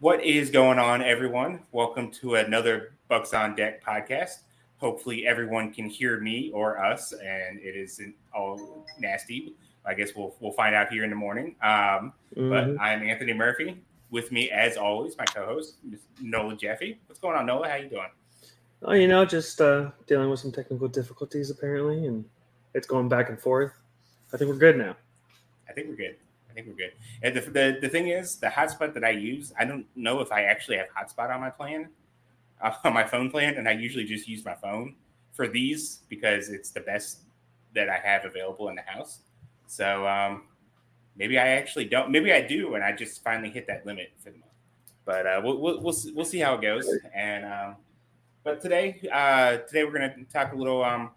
What is going on, everyone? Welcome to another Bucks on Deck podcast. Hopefully, everyone can hear me or us, and it isn't all nasty. I guess we'll find out here in the morning. But I'm Anthony Murphy. With me, as always, my co-host Nola Jeffy. What's going on, Nola? How you doing? Oh, just dealing with some technical difficulties apparently, and it's going back and forth. I think we're good now. I think we're good. And the thing is, the hotspot that I use, I don't know if I actually have hotspot on my plan, on my phone plan, and I usually just use my phone for these because it's the best that I have available in the house. So maybe I actually don't. Maybe I do, and I just finally hit that limit for the month. But we'll see how it goes. And but today we're gonna talk a little.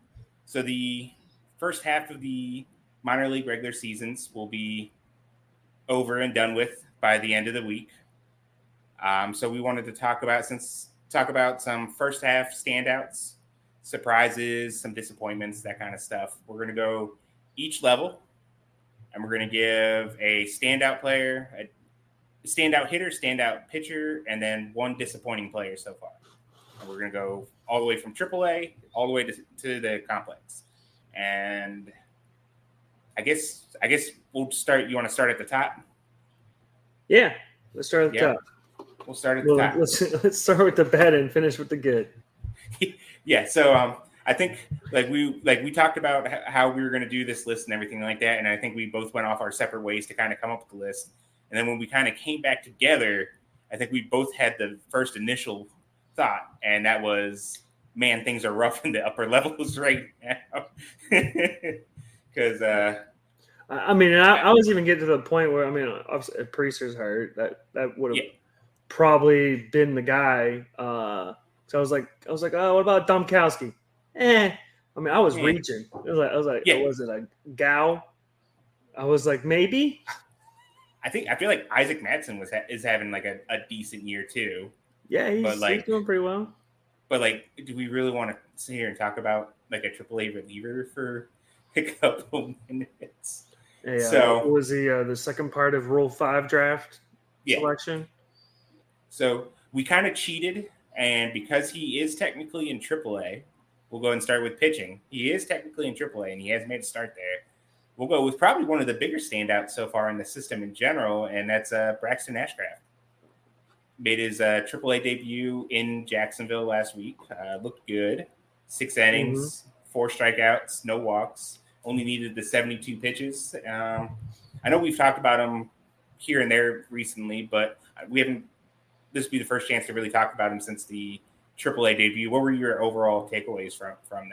So the first half of the minor league regular seasons will be over and done with by the end of the week. So we wanted to talk about some first half standouts, surprises, some disappointments, that kind of stuff. We're going to go each level, and we're going to give a standout player, a standout hitter, standout pitcher, and then one disappointing player so far. And we're going to go all the way from AAA all the way to the complex. And I guess we'll start. You want to start at the top? Yeah, let's start at the top. We'll start at the top. Let's start with the bad and finish with the good. Yeah. So I think we talked about how we were going to do this list and everything like that, and I think we both went off our separate ways to kind of come up with the list. And then when we kind of came back together, I think we both had the first initial thought, and that was, man, things are rough in the upper levels right now. Because I was even getting to the point where obviously if Priesters hurt, that would have probably been the guy. So I was like, oh, what about Domkowski? I was reaching. I was like, was it a Gao? I was like, maybe. I feel like Isaac Madsen is having like a decent year too. Yeah, he's doing pretty well. But do we really want to sit here and talk about like a AAA reliever for a couple minutes? Yeah, so was the second part of Rule 5 draft selection? So we kind of cheated, and because he is technically in AAA, we'll go and start with pitching. He is technically in AAA, and he has made a start there. We'll go with probably one of the bigger standouts so far in the system in general, and that's Braxton Ashcraft. Made his AAA debut in Jacksonville last week. Looked good. 6 innings, 4 strikeouts, no walks. Only needed the 72 pitches. I know we've talked about him here and there recently, but we haven't. This would be the first chance to really talk about him since the AAA debut. What were your overall takeaways from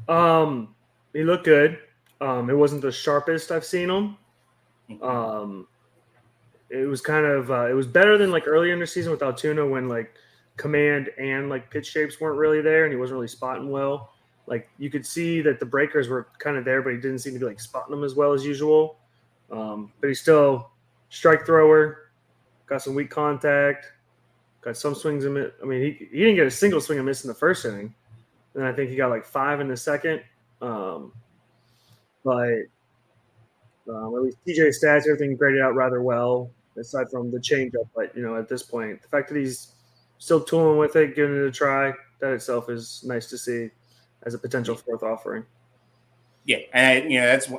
that? He looked good. It wasn't the sharpest I've seen him. It was kind of it was better than like earlier in the season with Altoona when like command and like pitch shapes weren't really there and he wasn't really spotting well. Like you could see that the breakers were kind of there, but he didn't seem to be like spotting them as well as usual. But he's still strike thrower, got some weak contact, got some swings and miss. He didn't get a single swing and miss in the first inning, and I think he got like 5 in the second. But at least TJ stats, everything graded out rather well, aside from the changeup. But at this point, the fact that he's still tooling with it, giving it a try, that itself is nice to see as a potential fourth offering. Yeah, and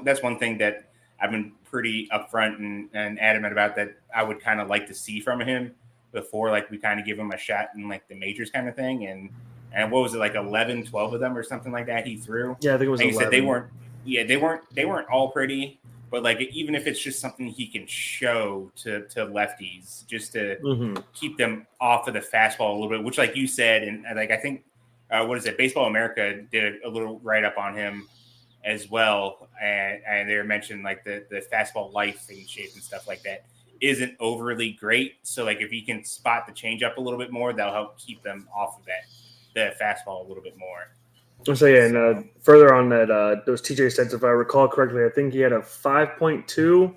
that's one thing that I've been pretty upfront and adamant about, that I would kind of like to see from him before like we kind of give him a shot in like the majors kind of thing. And what was it, like 11, 12 of them or something like that he threw? Yeah, I think it was 11. Said they weren't all pretty, but like even if it's just something he can show to lefties just to keep them off of the fastball a little bit, which like you said, and like I think Baseball America did a little write-up on him as well, and they mentioned like the fastball life and shape and stuff like that isn't overly great. So like if he can spot the changeup a little bit more, that'll help keep them off of the fastball a little bit more. So yeah, and further on that, those TJ stats, if I recall correctly, I think he had a 5.2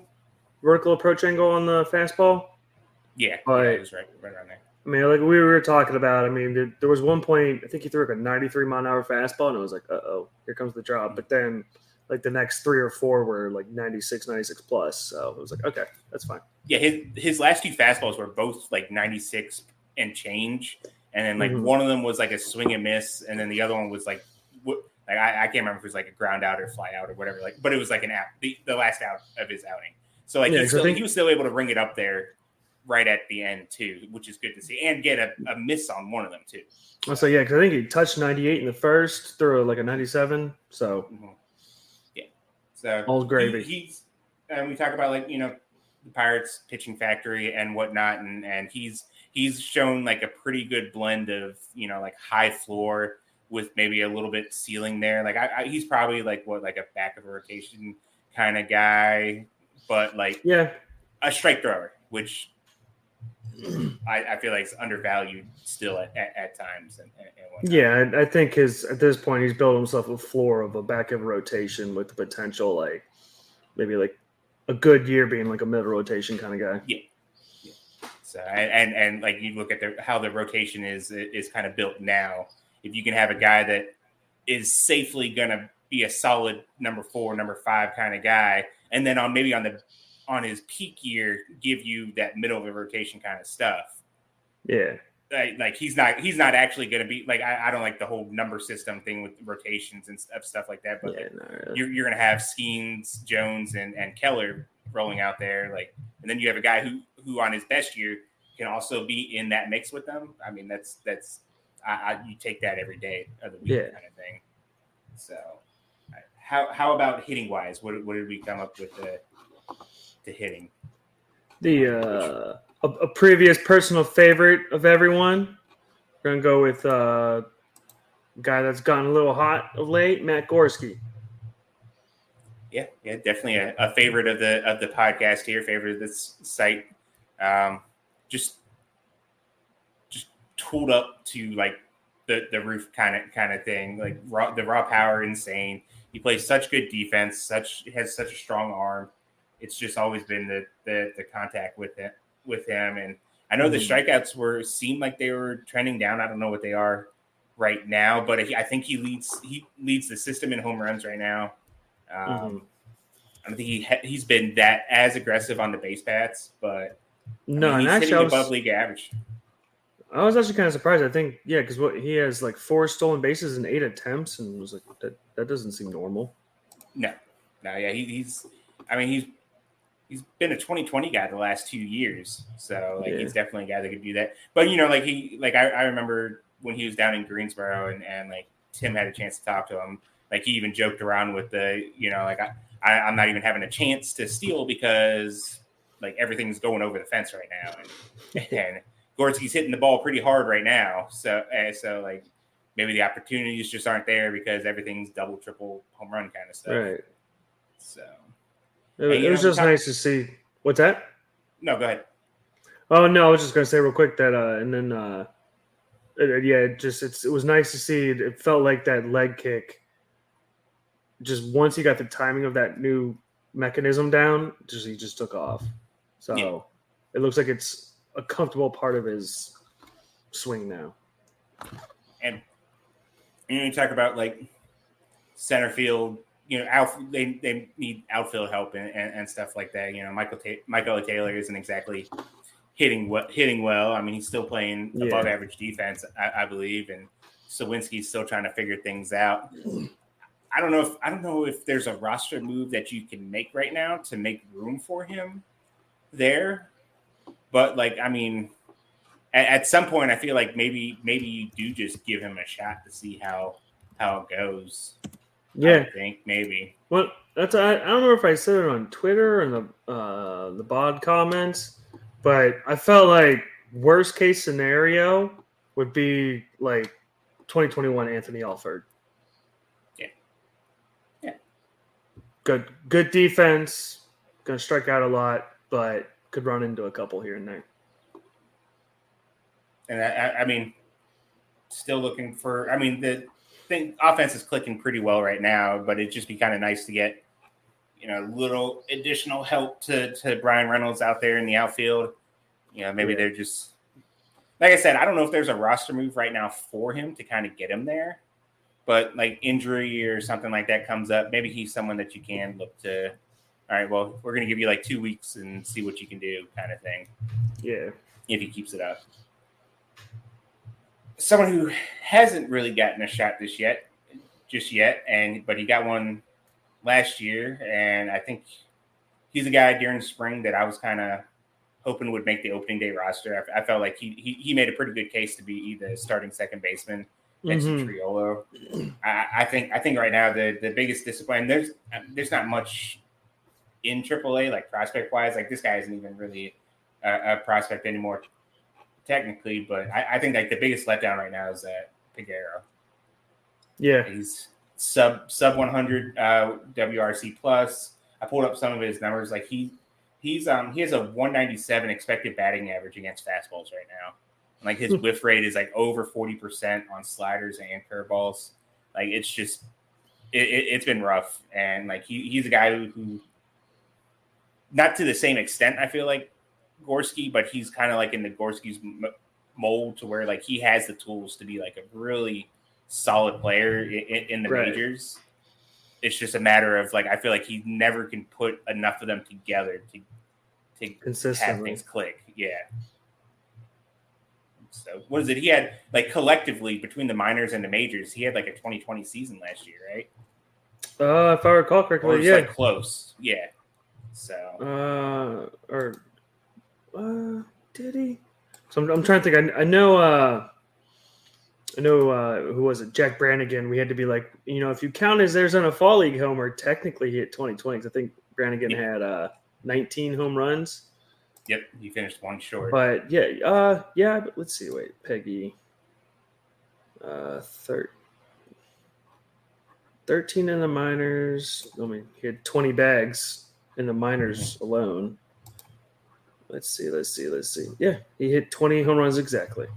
vertical approach angle on the fastball. Yeah, it was right around there. Like we were talking about, there was one point, I think he threw like a 93 mile an hour fastball, and it was like, here comes the drop. But then like the next 3 or 4 were like 96, 96 plus. So it was like, okay, that's fine. Yeah, his last 2 fastballs were both like 96 and change, and then like one of them was like a swing and miss, and then the other one was like I can't remember if it was like a ground out or fly out or whatever. Like, but it was like an out, the last out of his outing. So like he was still able to bring it up there right at the end too, which is good to see, and get a miss on one of them too. So yeah, because I think he touched 98 in the first, threw like a 97. So yeah, so all's gravy. He's and we talk about like the Pirates pitching factory and whatnot, and he's shown like a pretty good blend of like high floor with maybe a little bit ceiling there. Like he's probably like a back of a rotation kind of guy, but like a strike thrower, which I feel like is undervalued still at times. And I think at this point he's built himself a floor of a back of a rotation with the potential like maybe like a good year being like a middle rotation kind of guy. Yeah. So and like you look at how the rotation is kind of built now. If you can have a guy that is safely going to be a solid number 4, number 5 kind of guy, and then on his peak year give you that middle of the rotation kind of stuff. Yeah. Like he's not actually going to be like I don't like the whole number system thing with rotations and stuff like that. But really. You're going to have Skeens, Jones, and Keller rolling out there, like, and then you have a guy who on his best year can also be in that mix with them. I mean that's you take that every day of the week kind of thing. So how about hitting wise? What did we come up with the hitting? A previous personal favorite of everyone. We're gonna go with a guy that's gotten a little hot of late, Matt Gorski. Yeah, definitely a favorite of the podcast here, favorite of this site. Just tooled up to like the roof kind of thing, like the raw power, insane. He plays such good defense, has such a strong arm. It's just always been the contact with him. And I know the strikeouts seemed like they were trending down. I don't know what they are right now, but I think he leads the system in home runs right now. I don't think he's been that as aggressive on the base paths, but no, he's and actually hitting above league average. I was actually kind of surprised. I think, because he has like 4 stolen bases in 8 attempts, and was like that doesn't seem normal. No, yeah, he's been a 2020 guy the last 2 years, so he's definitely a guy that could do that. But I remember when he was down in Greensboro, and like Tim had a chance to talk to him. Like he even joked around with I'm not even having a chance to steal because like everything's going over the fence right now, and Gorski's hitting the ball pretty hard right now. So like maybe the opportunities just aren't there because everything's double, triple home run kind of stuff. Right. So it was just nice to see. What's that? No, go ahead. Oh no, I was just gonna say real quick that and then it was nice to see. It felt like that leg kick. Just once he got the timing of that new mechanism down, he just took off. So it looks like it's a comfortable part of his swing now. And you talk about like center field, they need outfield help and stuff like that. Michael Taylor isn't exactly hitting well. I mean, he's still playing above average defense, I believe, and Sawinski's still trying to figure things out. I don't know if there's a roster move that you can make right now to make room for him there. But like, I mean, at some point, I feel like maybe you do just give him a shot to see how it goes. Yeah, I think maybe. Well, I don't know if I said it on Twitter or the bod comments, but I felt like worst case scenario would be like 2021 Anthony Alford. Yeah. Good defense, gonna strike out a lot, but could run into a couple here and there. And I mean, still looking for. I mean, the offense is clicking pretty well right now, but it'd just be kind of nice to get, a little additional help to Brian Reynolds out there in the outfield. Maybe they're just, like I said, I don't know if there's a roster move right now for him to kind of get him there, but like injury or something like that comes up, maybe he's someone that you can look to. All right, well, we're going to give you like 2 weeks and see what you can do, kind of thing. Yeah. If he keeps it up. Someone who hasn't really gotten a shot just yet, but he got one last year, and I think he's a guy during spring that I was kind of hoping would make the opening day roster. I felt like he made a pretty good case to be the starting second baseman next to Triolo. I think right now the biggest disappointment, there's not much in AAA like prospect wise. Like this guy isn't even really a prospect anymore technically, but I think like the biggest letdown right now is Piguero. Yeah, he's sub 100 WRC plus. I pulled up some of his numbers. Like he has a 197 expected batting average against fastballs right now. Like his whiff rate is like over 40% on sliders and curveballs. Like it's just it's been rough, and like he's a guy who not to the same extent I feel like Gorski, but he's kind of like in the Gorski's mold to where like he has the tools to be like a really solid player in the majors. It's just a matter of like I feel like he never can put enough of them together to have things click. Yeah. So what is it? He had like collectively between the minors and the majors, he had like a 2020 season last year, right? If I recall correctly, or like close. Yeah. So. Did he? So I'm trying to think. I know who was it? Jack Brannigan. We had to be like, if you count as there's on a fall league homer, technically he hit 2020. I think Brannigan had 19 home runs. Yep, he finished one short. But yeah. But let's see. Wait, Peggy. 13 in the minors. I mean, he had 20 bags in the minors alone. Let's see. Yeah, he hit 20 home runs exactly.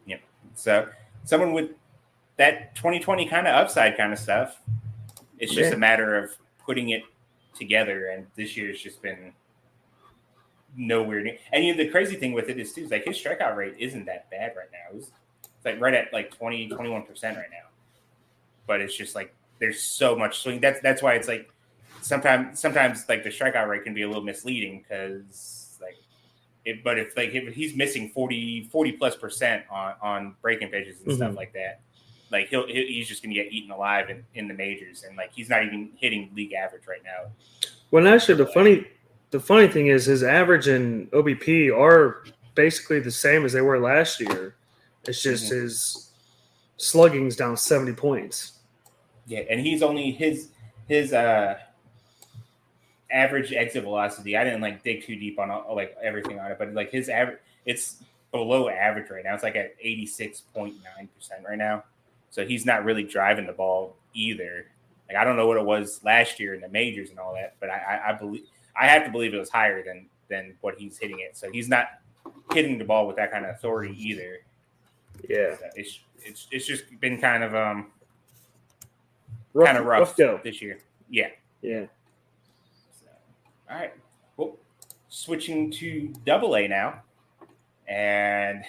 Yep. So someone with that 2020 kind of upside kind of stuff, it's just a matter of putting it together. And this year's just been nowhere near. And the crazy thing with it is too, is like his strikeout rate isn't that bad right now. It's like right at like 20, 21% right now. But it's just like there's so much swing. That's why it's like sometimes like the strikeout rate can be a little misleading because but if he's missing 40 plus % on breaking pitches and stuff like that, like he's just gonna get eaten alive in the majors, and like he's not even hitting league average right now. Well, actually, the funny thing is his average and OBP are basically the same as they were last year. It's just his slugging's down 70 points. Yeah, and he's only his average exit velocity. I didn't like dig too deep on like everything on it, but like his average, it's below average right now. It's like at 86.9% right now. So he's not really driving the ball either. Like I don't know what it was last year in the majors and all that, but I have to believe it was higher than what he's hitting it. So he's not hitting the ball with that kind of authority either. Yeah, so it's just been kind of rough this year. Yeah. All right. Well, switching to AA now, and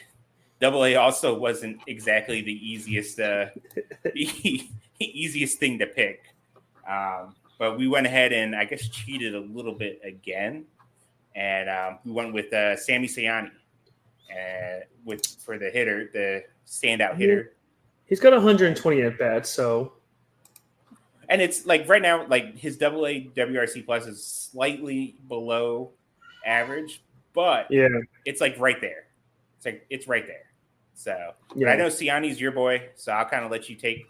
AA also wasn't exactly the easiest easiest thing to pick, but we went ahead and I guess cheated a little bit again, and we went with Sammy Sayani, for the hitter, the standout hitter. He's got 120 at bats, so. And it's like right now, like his AA WRC plus is slightly below average, but it's like right there. It's right there. So I know Siani's your boy, so I'll kind of let you take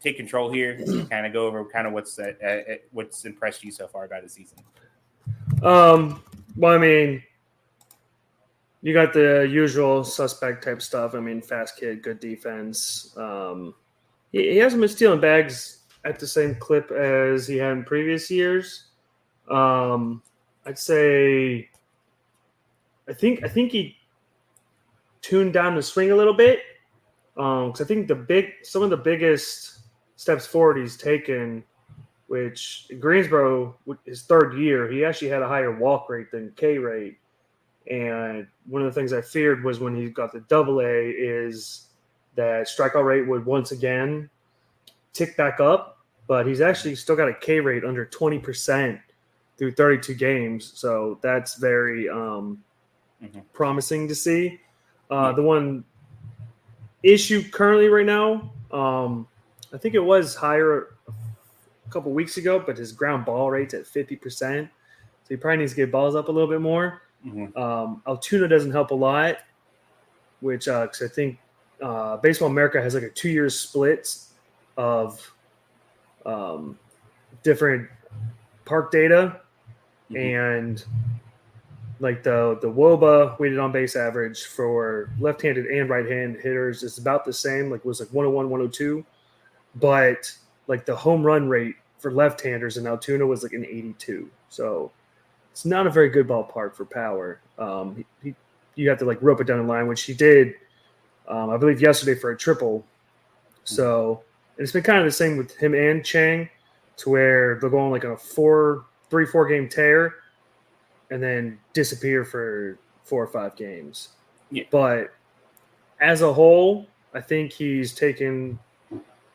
control here and kind of go over kind of what's impressed you so far about the season. Well, I mean, you got the usual suspect type stuff. I mean, fast kid, good defense. He hasn't been stealing bags at the same clip as he had in previous years. I'd say I think he tuned down the swing a little bit. Because I think some of the biggest steps forward he's taken, which in Greensboro, his third year, he actually had a higher walk rate than K rate. And one of the things I feared was when he got the AA is that strikeout rate would once again tick back up, but he's actually still got a K rate under 20% through 32 games. So that's very promising to see. The one issue currently right now, I think it was higher a couple weeks ago, but his ground ball rate's at 50%. So he probably needs to get balls up a little bit more. Altoona doesn't help a lot, which 'cause I think Baseball America has like a 2-year split of different park data, and like the WOBA weighted on base average for left-handed and right-hand hitters is about the same. Like it was like 101, 102, but like the home run rate for left-handers in Altoona was like an 82. So it's not a very good ballpark for power. You have to like rope it down the line, which he did, I believe, yesterday for a triple. So it's been kind of the same with him and Chang, to where they'll go on like a 3-4 game tear and then disappear for 4 or 5 games. Yeah. But as a whole, I think he's taken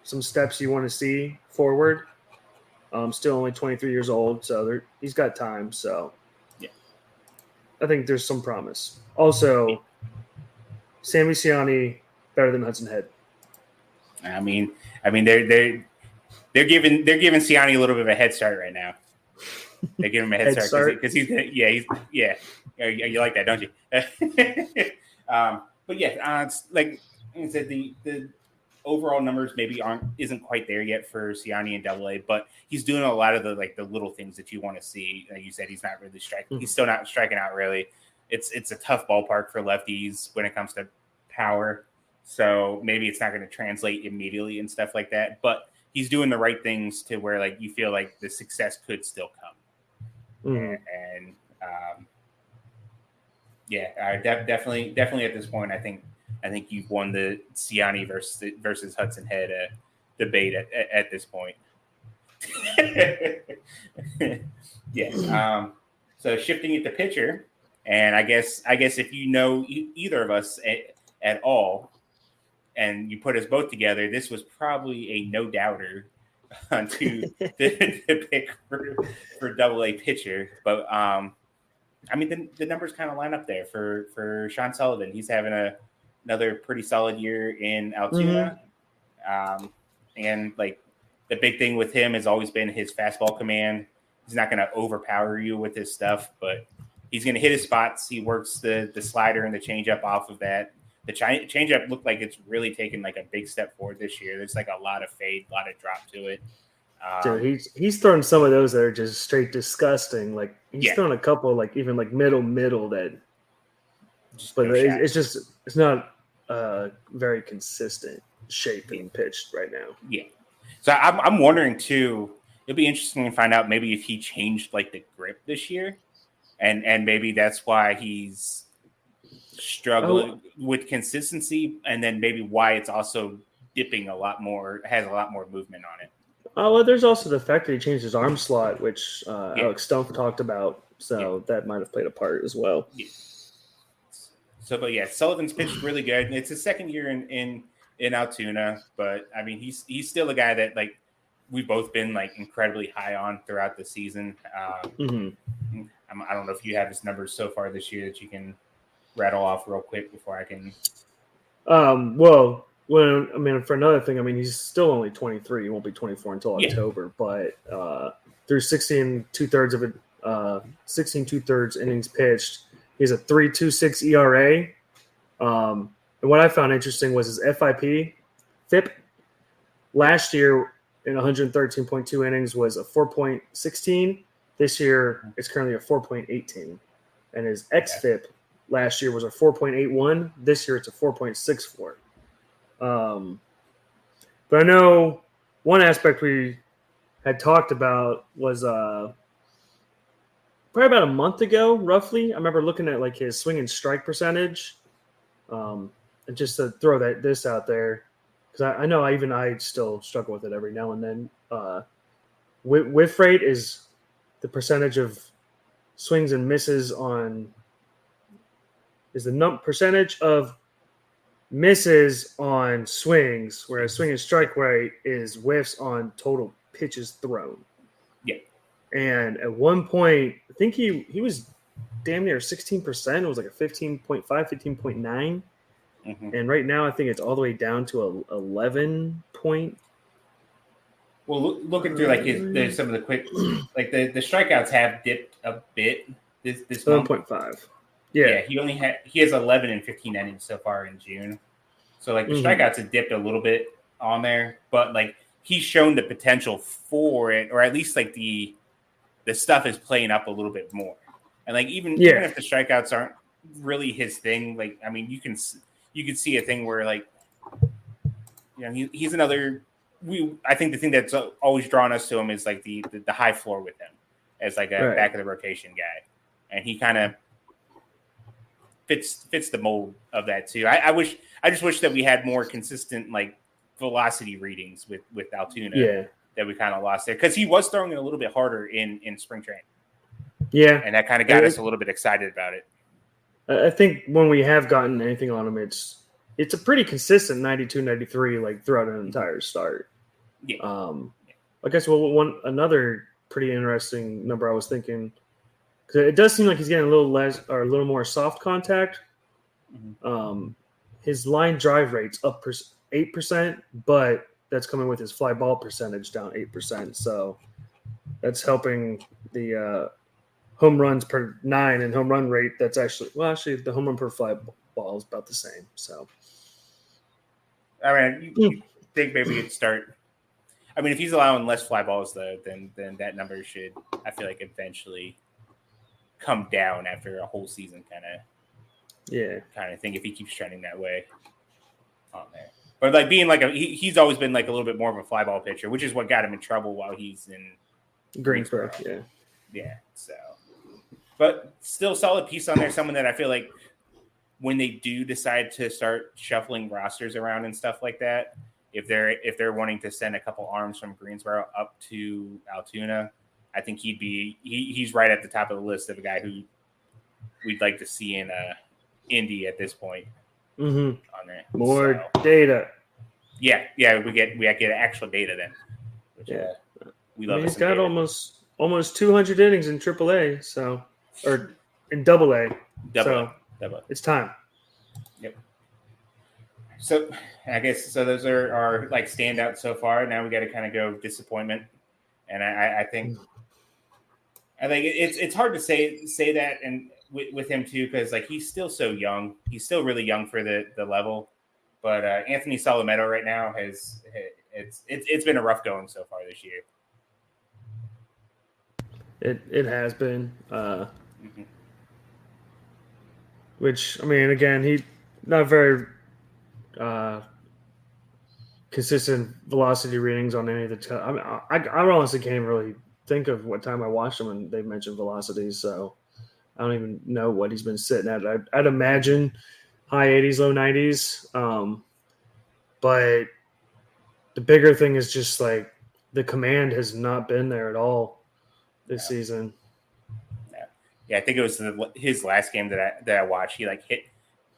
some steps you want to see forward. Still only 23 years old, so he's got time. So yeah, I think there's some promise. Also, Sammy Ciani better than Hudson Head. I mean, they're giving Ciani a little bit of a head start right now. They give him a head start because he's you like that, don't you? But yeah, it's like I said, the overall numbers maybe isn't quite there yet for Ciani in Double-A, but he's doing a lot of the little things that you want to see. Like you said, he's not really striking. He's still not striking out really. It's a tough ballpark for lefties when it comes to power. So maybe it's not going to translate immediately and stuff like that, but he's doing the right things to where like you feel like the success could still come. And definitely at this point, I think you've won the Ciani versus Hudson Head debate at this point. Yes. So shifting it to pitcher, and I guess if you know either of us at all, and you put us both together, this was probably a no doubter to pick for Double-A pitcher. But I mean the numbers kind of line up there for Sean Sullivan. He's having another pretty solid year in Altoona. And like the big thing with him has always been his fastball command. He's not going to overpower you with his stuff, but he's going to hit his spots. He works the slider and the changeup off of that. The changeup looked like it's really taken like a big step forward this year. There's like a lot of fade, a lot of drop to it. Dude, he's thrown some of those that are just straight disgusting. Like he's thrown a couple, like even like middle that. But it's not very consistent shape and pitched right now. Yeah. So I'm wondering too. It'll be interesting to find out maybe if he changed like the grip this year, and maybe that's why he's struggling with consistency, and then maybe why it's also dipping a lot more, has a lot more movement on it. Oh, well, there's also the fact that he changed his arm slot, which Alex Stumpf talked about, so that might have played a part as well. Yeah. So, but yeah, Sullivan's pitched really good. It's his second year in Altoona, but I mean, he's still a guy that like we've both been like incredibly high on throughout the season. I don't know if you have his numbers so far this year that you can rattle off real quick before I can. Well, I mean, for another thing, I mean, he's still only 23. He won't be 24 until October. But through 16 2/3 innings pitched, he has a 3.26 ERA. And what I found interesting was his FIP last year in 113.2 innings was a 4.16. This year, it's currently a 4.18. And his xFIP last year was a 4.81. This year, it's a 4.64. But I know one aspect we had talked about was probably about a month ago, roughly. I remember looking at like his swing and strike percentage, and just to throw this out there, because I know I still struggle with it every now and then. Whiff rate is the percentage of swings and misses on. Is the percentage of misses on swings, whereas swing and strike rate is whiffs on total pitches thrown. Yeah. And at one point, I think he was damn near 16%. It was like a 15.5, 15.9. Mm-hmm. And right now, I think it's all the way down to 11 point. Well, looking through like some of the quick, like the strikeouts have dipped a bit this month. 11.5. Yeah, he has 11 and 15 innings so far in June. So like the strikeouts have dipped a little bit on there, but like he's shown the potential for it, or at least like the stuff is playing up a little bit more. And like even if the strikeouts aren't really his thing, like I mean you can see a thing where like he's another. I think the thing that's always drawn us to him is like the high floor with him as like a back of the rotation guy, and he kind of fits the mold of that too. I just wish that we had more consistent like velocity readings with Altoona. Yeah. That we kind of lost there because he was throwing it a little bit harder in spring training. Yeah, and that kind of got us a little bit excited about it. I think when we have gotten anything on him, it's a pretty consistent 92, 93 like throughout an entire start. Yeah. I guess another pretty interesting number I was thinking, because it does seem like he's getting a little less or a little more soft contact. Mm-hmm. His line drive rate's up 8%, but that's coming with his fly ball percentage down 8%. So that's helping the home runs per 9 and home run rate. That's actually the home run per fly ball is about the same. So, I mean, you think maybe it'd start. I mean, if he's allowing less fly balls, though, then that number should, I feel like, eventually come down after a whole season kind of thing. If he keeps trending that way on there, but like being like he's always been like a little bit more of a fly ball pitcher, which is what got him in trouble while he's in Greensboro. Yeah. So, but still solid piece on there. Someone that I feel like when they do decide to start shuffling rosters around and stuff like that, if they're wanting to send a couple arms from Greensboro up to Altoona, I think he's right at the top of the list of a guy who we'd like to see in Indy at this point. On there. More data. Yeah, we get actual data then. Which, we love. He's got data. almost 200 innings in AAA, so or in AA. Double. It's time. Yep. So I guess those are our like standouts so far. Now we got to kind of go disappointment, and I think it's hard to say that and with him too because like he's still so young. He's still really young for the level, but Anthony Solometo right now it's been a rough going so far this year. It has been. Which I mean, again, he not very consistent velocity readings on any of the. I mean, I honestly can't really think of what time I watched him and they mentioned velocities, so I don't even know what he's been sitting at. I'd imagine high 80s, low 90s, but the bigger thing is just like the command has not been there at all this season. Yeah, I think it was his last game that I watched. He like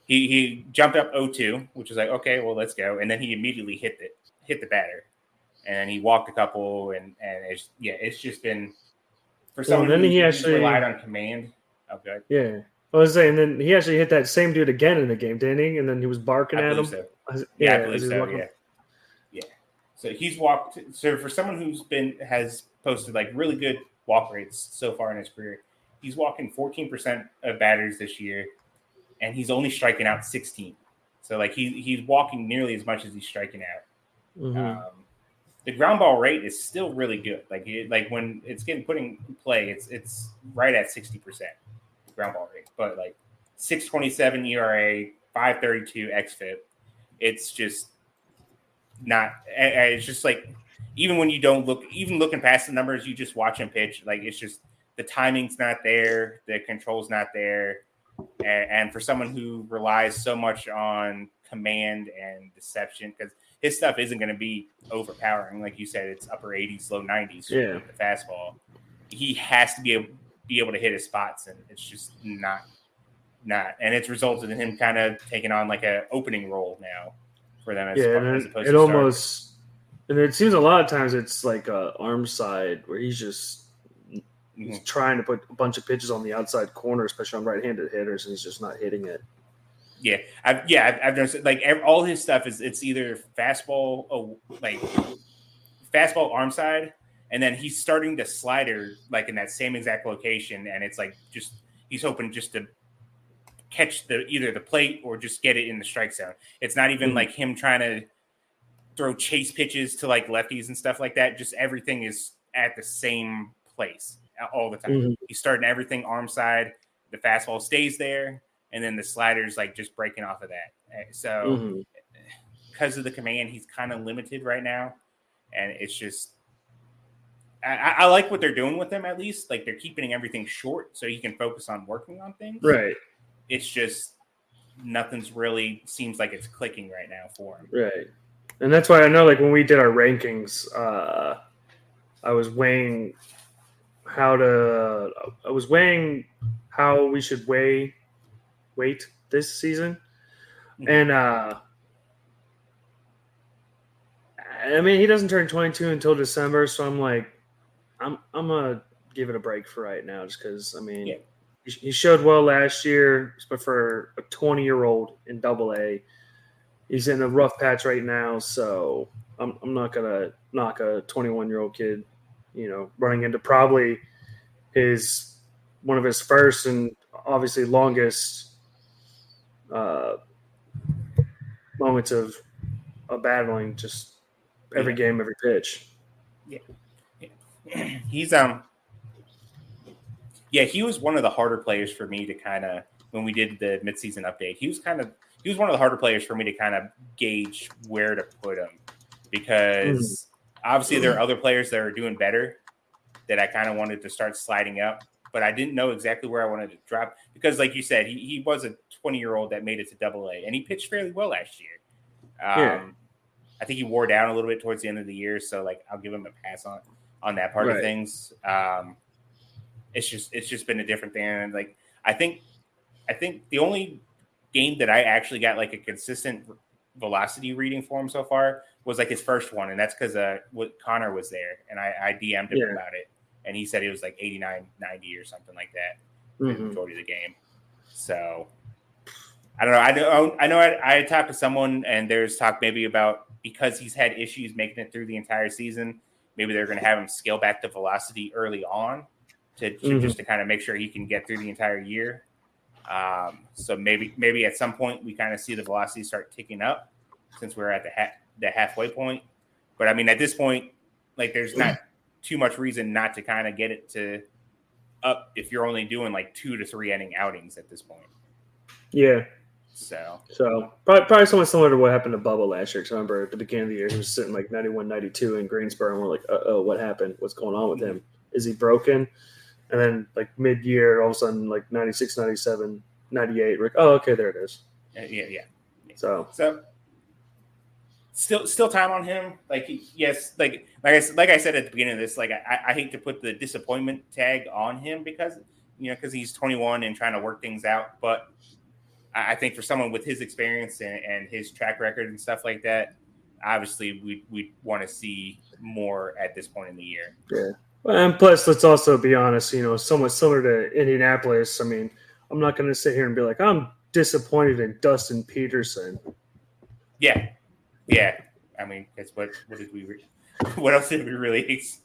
he jumped up 0-2, which was like, okay, well, let's go. And then he immediately hit the batter. And then he walked a couple and it's just been for someone who's relied on command. Oh, good. Yeah. I was saying, then he actually hit that same dude again in the game, didn't he? And then he was barking at him. So. I believe so. Yeah. So he's walked. So for someone has posted like really good walk rates so far in his career, he's walking 14% of batters this year, and he's only striking out 16. So like he's walking nearly as much as he's striking out. The ground ball rate is still really good. Like when it's getting put in play, it's right at 60% ground ball rate. But like 6.27 ERA, 5.32 xFIP, it's just not. It's just like even when you don't look, even looking past the numbers, you just watch him pitch. Like it's just the timing's not there, the control's not there, and for someone who relies so much on command and deception, because his stuff isn't going to be overpowering, like you said, it's upper 80s, low 90s with the fastball. He has to be able to hit his spots, and it's just not not, and it's resulted in him kind of taking on like a opening role now for them Yeah, and as opposed it to starting. almost, and it seems a lot of times it's like a arm side where he's trying to put a bunch of pitches on the outside corner, especially on right-handed hitters, and he's just not hitting it. Yeah, I've noticed like all his stuff is it's either fastball, like fastball arm side, and then he's starting to slider like in that same exact location, and it's like just he's hoping just to catch either the plate or just get it in the strike zone. It's not even like him trying to throw chase pitches to like lefties and stuff like that. Just everything is at the same place all the time. He's starting everything arm side. The fastball stays there, and then the slider's like just breaking off of that. So because of the command, he's kind of limited right now, and it's just I like what they're doing with him at least. Like they're keeping everything short so he can focus on working on things. Right. It's just nothing's really seems like it's clicking right now for him. Right. And that's why I know, like, when we did our rankings, I was weighing how we should weight this season. And, I mean, he doesn't turn 22 until December. So I'm like, I'm going to give it a break for right now, just because, I mean, he showed well last year, but for a 20-year-old in Double-A, he's in a rough patch right now. So I'm not gonna knock a 21-year-old kid, running into probably one of his first and obviously longest moments of battling, just every game, every pitch. He's he was one of the harder players for me to kind of, when we did the midseason update, he was one of the harder players for me to kind of gauge where to put him, because obviously there are other players that are doing better that I kind of wanted to start sliding up, but I didn't know exactly where I wanted to drop, because like you said, he was a 20-year-old that made it to Double-A, and he pitched fairly well last year. I think he wore down a little bit towards the end of the year, so like I'll give him a pass on that part of things. It's just been a different thing. And like I think the only game that I actually got like a consistent velocity reading for him so far was like his first one, and that's because Connor was there, and I DM'd him about it, and he said it was like 89, 90 or something like that for the majority of the game. So I don't know. I know I talked to someone, and there's talk maybe about, because he's had issues making it through the entire season, maybe they're going to have him scale back the velocity early on to just to kind of make sure he can get through the entire year. So maybe at some point we kind of see the velocity start ticking up, since we're at the halfway point. But I mean, at this point, like there's not too much reason not to kind of get it to up if you're only doing like 2 to 3 inning outings at this point. Yeah. So probably somewhat similar to what happened to Bubba last year. Because I remember at the beginning of the year he was sitting like 91, 92 in Greensboro, and we're like, what happened? What's going on with him? Is he broken? And then like mid-year, all of a sudden, like 96, 97, 98, we're like, oh, okay, there it is. Yeah. So still time on him. Like, yes, like I said at the beginning of this, like I hate to put the disappointment tag on him because he's 21 and trying to work things out. But I think for someone with his experience and his track record and stuff like that, obviously we want to see more at this point in the year. Yeah. And plus, let's also be honest, somewhat similar to Indianapolis. I mean, I'm not going to sit here and be like, I'm disappointed in Dustin Peterson. Yeah. I mean, that's what else did we release?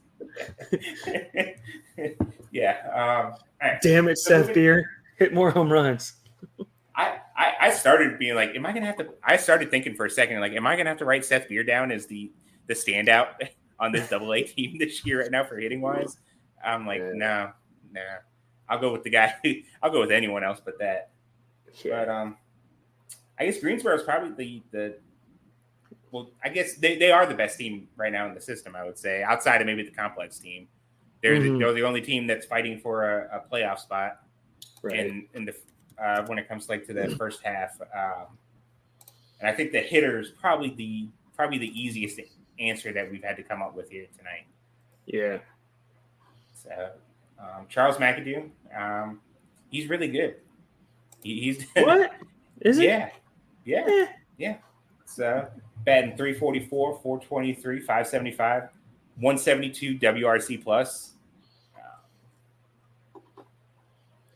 Yeah. Right. Damn it, Seth Beer. Hit more home runs. I started being like, am I going to have to – I started thinking for a second, like, am I going to have to write Seth Beer down as the standout on this Double-A team this year right now for hitting wise? I'm like, no. I'll go with the guy. I'll go with anyone else but that. Yeah. But I guess Greensboro is probably well, I guess they are the best team right now in the system, I would say, outside of maybe the complex team. They're the only team that's fighting for a playoff spot in the when it comes to the first half. And I think the hitter is probably the easiest answer that we've had to come up with here tonight. Yeah. So Charles McAdoo, he's really good. He's What is it? yeah, yeah, Eh. yeah. So batting 344, 423, 575, 172 WRC plus,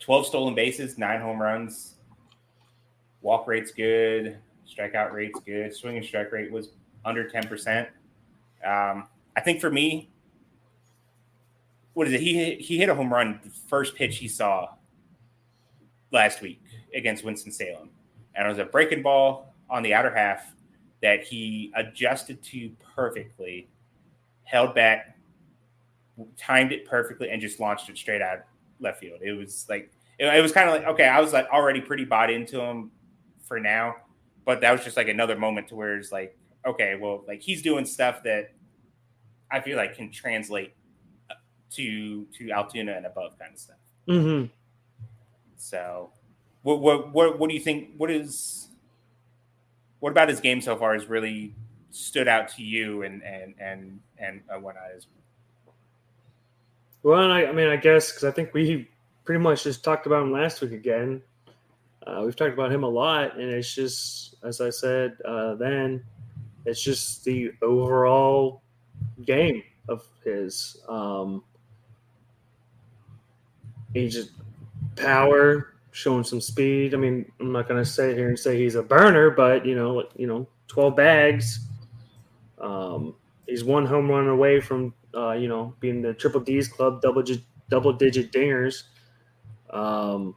12 stolen bases, 9 home runs. Walk rate's good. Strikeout rate's good. Swing and strike rate was under 10%. I think for me, what is it? He hit a home run the first pitch he saw last week against Winston-Salem. And it was a breaking ball on the outer half that he adjusted to perfectly, held back, timed it perfectly, and just launched it straight out left field. It was like, it was kind of like, okay, I was like already pretty bought into him for now, but that was just like another moment to where it's like, okay, well, like he's doing stuff that I feel like can translate to Altoona and above kind of stuff. Mm-hmm. So, what do you think? What about his game so far has really stood out to you and whatnot? Well, I guess because I think we pretty much just talked about him last week again. We've talked about him a lot, and it's just, as I said then, it's just the overall game of his. He just power, showing some speed. I mean, I'm not going to sit here and say he's a burner, but 12 bags. He's 1 home run away from being the Triple D's club, double digit dingers. The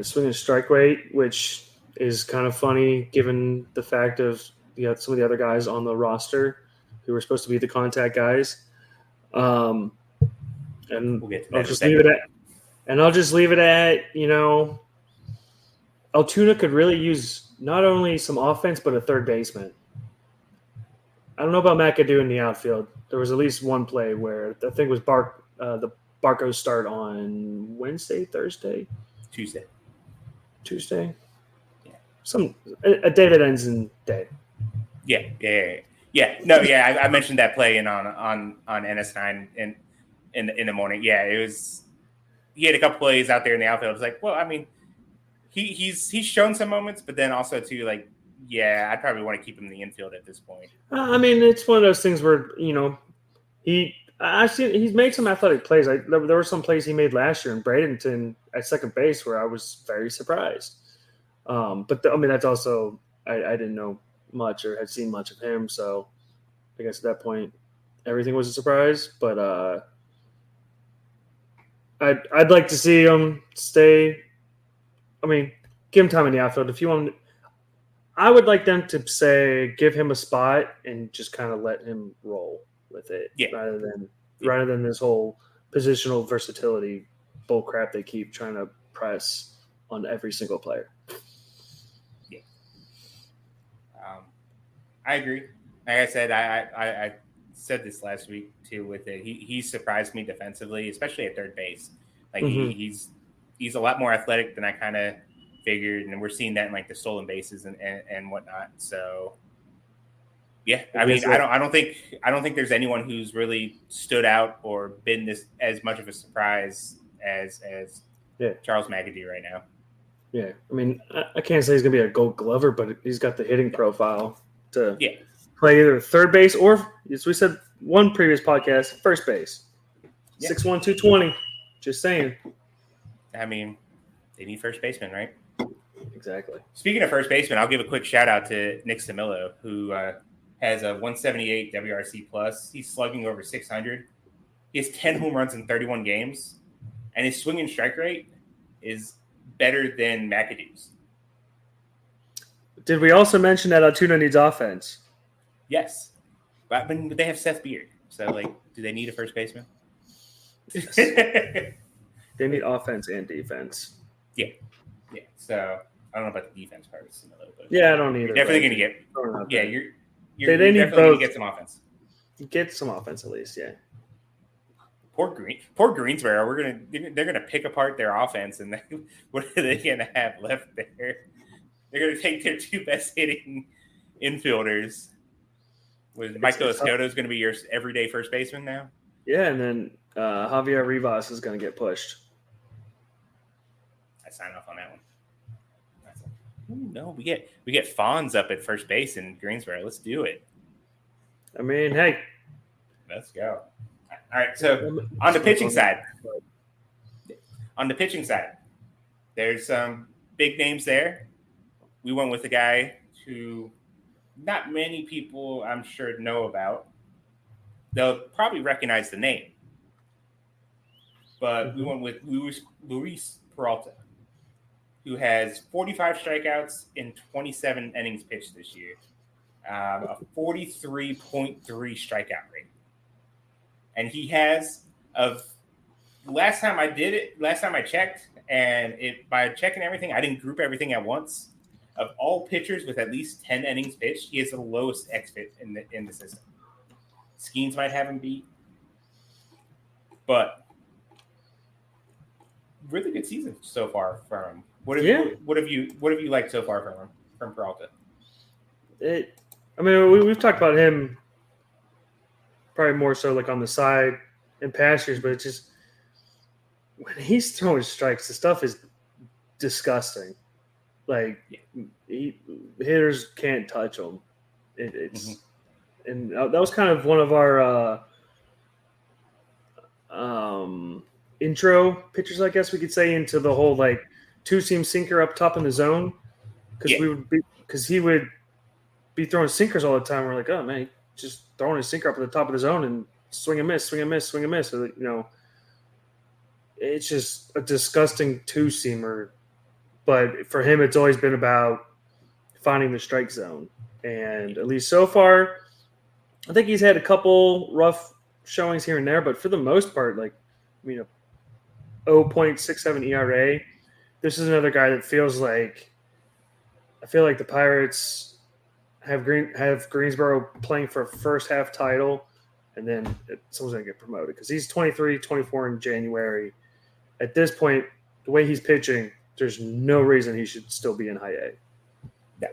swing and strike rate, which is kind of funny given the fact of some of the other guys on the roster who were supposed to be the contact guys. And We'll get to that I'll just leave it at, Altoona could really use not only some offense, but a third baseman. I don't know about McAdoo in the outfield. There was at least one play where I think it was the Barco's start on Wednesday, Thursday? Tuesday. Yeah. A day that ends in day. Yeah. No, yeah. I mentioned that play on NS9 in the morning. Yeah, it was. He had a couple plays out there in the outfield. It was like, well, I mean, he's shown some moments, but then also too, like, yeah, I'd probably want to keep him in the infield at this point. I mean, it's one of those things where he's made some athletic plays. There were some plays he made last year in Bradenton at second base where I was very surprised. But that's also I didn't know much or had seen much of him, so I guess at that point everything was a surprise. But I'd like to see him stay. I mean, give him time in the outfield if you want. I would like them to say give him a spot and just kind of let him roll with it, rather than this whole positional versatility bull crap they keep trying to press on every single player. Yeah, I agree. Like I said, I said this last week too. With it, he surprised me defensively, especially at third base. Like he's a lot more athletic than I kind of figured, and we're seeing that in like the stolen bases and whatnot. So yeah, I mean, I don't think there's anyone who's really stood out or been this as much of a surprise as Charles McAdoo right now. Yeah, I mean, I can't say he's gonna be a Gold Glover, but he's got the hitting profile to play either third base or, as we said one previous podcast, first base. 6'1", 220. Just saying. I mean, they need first baseman, right? Exactly. Speaking of first baseman, I'll give a quick shout out to Nick Stamillo, who has a 178 WRC plus. He's slugging over 600. He has 10 home runs in 31 games, and his swing and strike rate is better than McAdoo's. Did we also mention that Altoona needs offense? Yes, but they have Seth Beard, so like, do they need a first baseman? Yes. They need offense and defense. Yeah. So I don't know about the defense part of Stamillo, but I don't either. You're definitely going to get. Yeah, you're they need definitely going to get some offense. Get some offense at least, yeah. Poor Greensboro. They're gonna pick apart their offense, and what are they gonna have left there? They're gonna take their two best hitting infielders. Michael Escoto is gonna be your everyday first baseman now. Yeah, and then Javier Rivas is gonna get pushed. sign off on that one. Ooh, no, we get Fonz up at first base in Greensboro. Let's do it. I mean, hey, let's go. All right, so on the pitching side, there's some big names there. We went with a guy who not many people, I'm sure, know about. They'll probably recognize the name, but we went with Luis Peralta, who has 45 strikeouts in 27 innings pitched this year, a 43.3 strikeout rate. And he has, last time I checked, and by checking everything, I didn't group everything at once. Of all pitchers with at least 10 innings pitched, he has the lowest xFIP in the system. Skeens might have him beat, but really good season so far from him. What have you liked so far from Peralta? We've talked about him probably more so like on the side in past years, but it's just when he's throwing strikes, the stuff is disgusting. Like hitters can't touch him. And that was kind of one of our intro pitchers, I guess we could say, into the whole like two-seam sinker up top in the zone, because he would be throwing sinkers all the time. We're like, oh man, just throwing a sinker up at the top of the zone and swing and miss, swing and miss, swing and miss. So, it's just a disgusting two-seamer. But for him, it's always been about finding the strike zone. And at least so far, I think he's had a couple rough showings here and there. But for the most part, 0.67 ERA. This is another guy that feels like – I feel like the Pirates have Greensboro playing for a first-half title, and then someone's going to get promoted because he's 23, 24 in January. At this point, the way he's pitching – there's no reason he should still be in high A. No.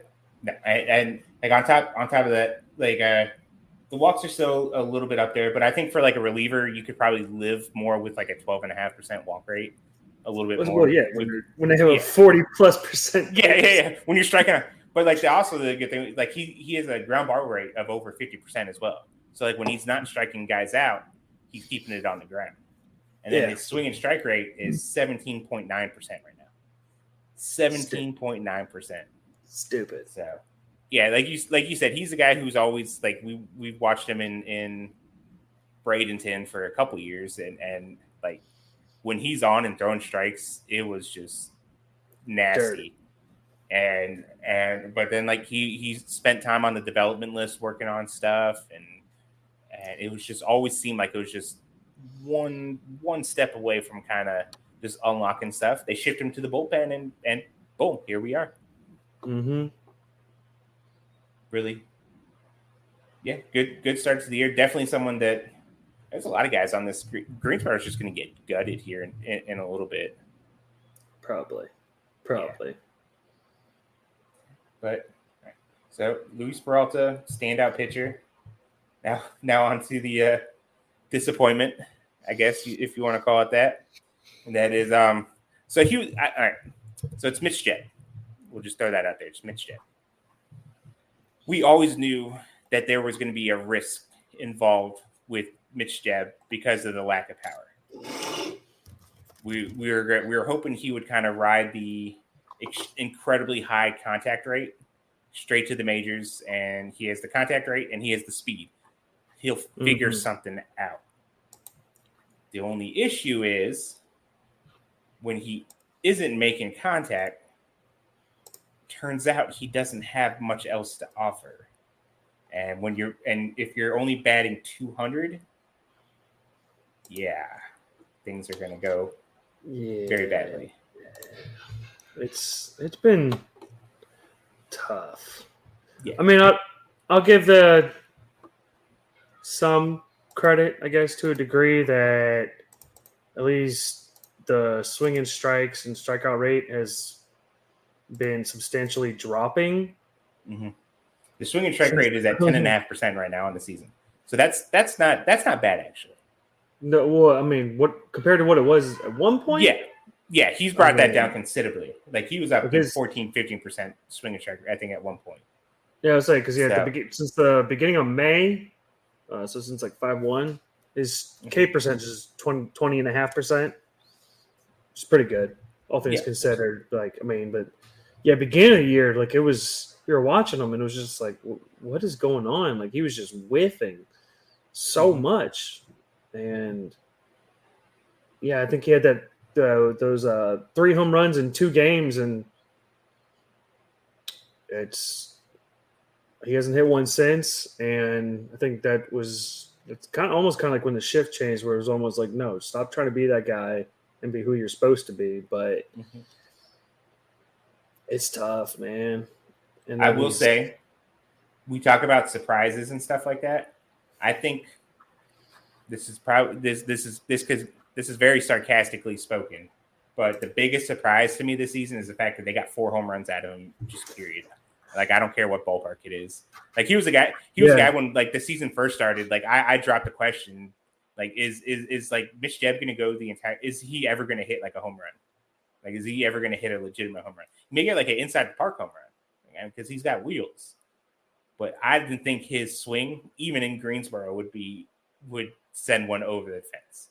And like on top of that, the walks are still a little bit up there, but I think for like a reliever, you could probably live more with like a 12.5% walk rate, a little bit more. Well, yeah, when they have a 40+%. Yeah. When you're striking out, but like also the good thing, like he has a ground ball rate of over 50% as well. So like when he's not striking guys out, he's keeping it on the ground. And then his swing and strike rate is 17.9% right now. 17.9%. Stupid. So, yeah, like you said, he's a guy who's always like we've watched him in Bradenton for a couple years, and like when he's on and throwing strikes, it was just nasty. Dirty. And but then like he spent time on the development list working on stuff, and it was just always seemed like it was just one step away from kind of just unlocking stuff. They shipped him to the bullpen, and boom, here we are. Mm-hmm. Really, yeah, good start to the year. Definitely someone that there's a lot of guys on this. Greensboro is just going to get gutted here in a little bit. Probably. Yeah. But so Luis Peralta, standout pitcher. Now on to the disappointment, I guess if you want to call it that. And that is all right. So it's Mitch Jett. We'll just throw that out there. It's Mitch Jett. We always knew that there was going to be a risk involved with Mitch Jett because of the lack of power. We were hoping he would kind of ride the incredibly high contact rate straight to the majors, and he has the contact rate and he has the speed. He'll figure something out. The only issue is when he isn't making contact, turns out he doesn't have much else to offer. And if you're only batting 200, things are going to go very badly. It's been tough. Yeah. I mean, I'll give some credit, I guess, to a degree that at least the swing and strikes and strikeout rate has been substantially dropping. Mm-hmm. The swing and strike rate is at 10.5% right now on the season. So that's not bad actually. No, well, I mean, what compared to what it was at one point? Yeah, he's brought that down mean, considerably. Like he was up because 14, 15% swing and strike, I think, at one point. yeah, I was like, because So, since the beginning of May, so since like 5-1, his K percentage is 20.5%. It's pretty good, all things yeah. considered. Like, I mean, but yeah, beginning of the year, like it was, we were watching him and it was just like, what is going on? Like he was just whiffing so much, and yeah, I think he had those 3 home runs in 2 games, and he hasn't hit one since. And I think it's almost kind of like when the shift changed, where it was almost like, no, stop trying to be that guy and be who you're supposed to be. But it's tough, man. And I then will say, we talk about surprises and stuff like that. I think this is probably this is very sarcastically spoken, but the biggest surprise to me this season is the fact that they got 4 home runs out of him, just period. Like I don't care what ballpark it is. Like he was the guy. He was the guy when like the season first started. Like I dropped the question. Like is like Mitch Jeb going to go the entire? Is he ever going to hit like a home run? Like is he ever going to hit a legitimate home run? He may get like an inside the park home run because he's got wheels. But I didn't think his swing, even in Greensboro, would send one over the fence.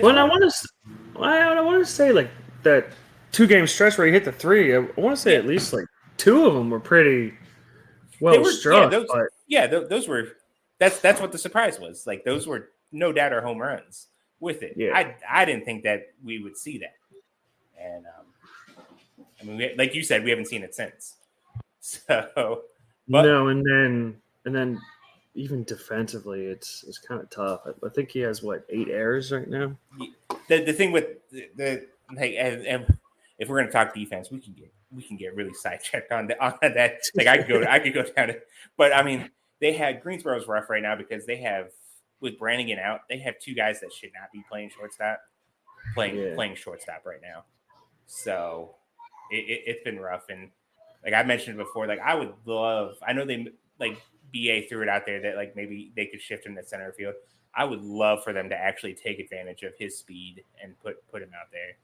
Well, I want to say like that 2-game stretch where he hit the 3. I want to say at least like 2 of them were pretty well struck. Those were that's what the surprise was. Like those were no doubt our home runs with it. Yeah. I didn't think that we would see that, and I mean, like you said, we haven't seen it since. So, but no, and then even defensively, it's kind of tough. I think he has 8 errors right now. The thing with the like, and if we're going to talk defense, we can get really sidetracked on that. Like I could go down it, but I mean, they had Greensboro's rough right now because they have with Brannigan out, they have 2 guys that should not be playing shortstop, playing shortstop right now. So it's been rough, and like I mentioned before, like I would love. I know they like BA threw it out there that like maybe they could shift him to center field. I would love for them to actually take advantage of his speed and put him out there.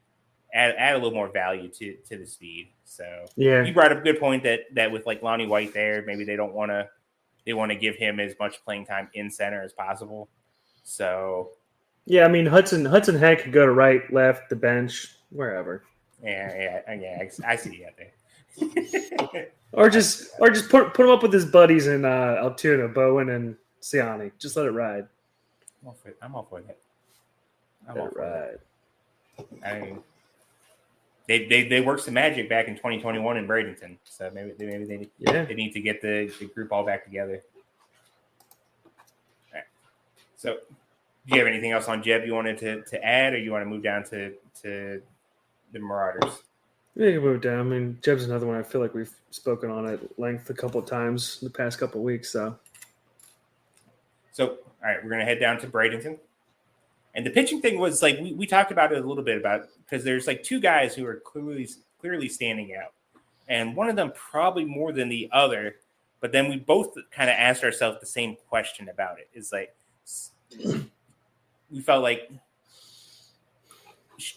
Add a little more value to the speed. So yeah, you brought up a good point that with like Lonnie White there, maybe they want to give him as much playing time in center as possible. So yeah, I mean Hudson Head could go to right, left, the bench, wherever. Yeah, I see you out there. or just put him up with his buddies in Altoona, Bowen and Ciani. Just let it ride. I'm all for that. I mean, they worked some magic back in 2021 in Bradenton, so maybe they need to get the group all back together. All right. So, do you have anything else on Jeb you wanted to add, or you want to move down to the Marauders? Yeah, you can move down. I mean, Jeb's another one I feel like we've spoken on at length a couple of times in the past couple of weeks. So, all right, we're going to head down to Bradenton. And the pitching thing was like we talked about it a little bit about because there's like 2 guys who are clearly standing out, and one of them probably more than the other. But then we both kind of asked ourselves the same question about it. Is like we felt like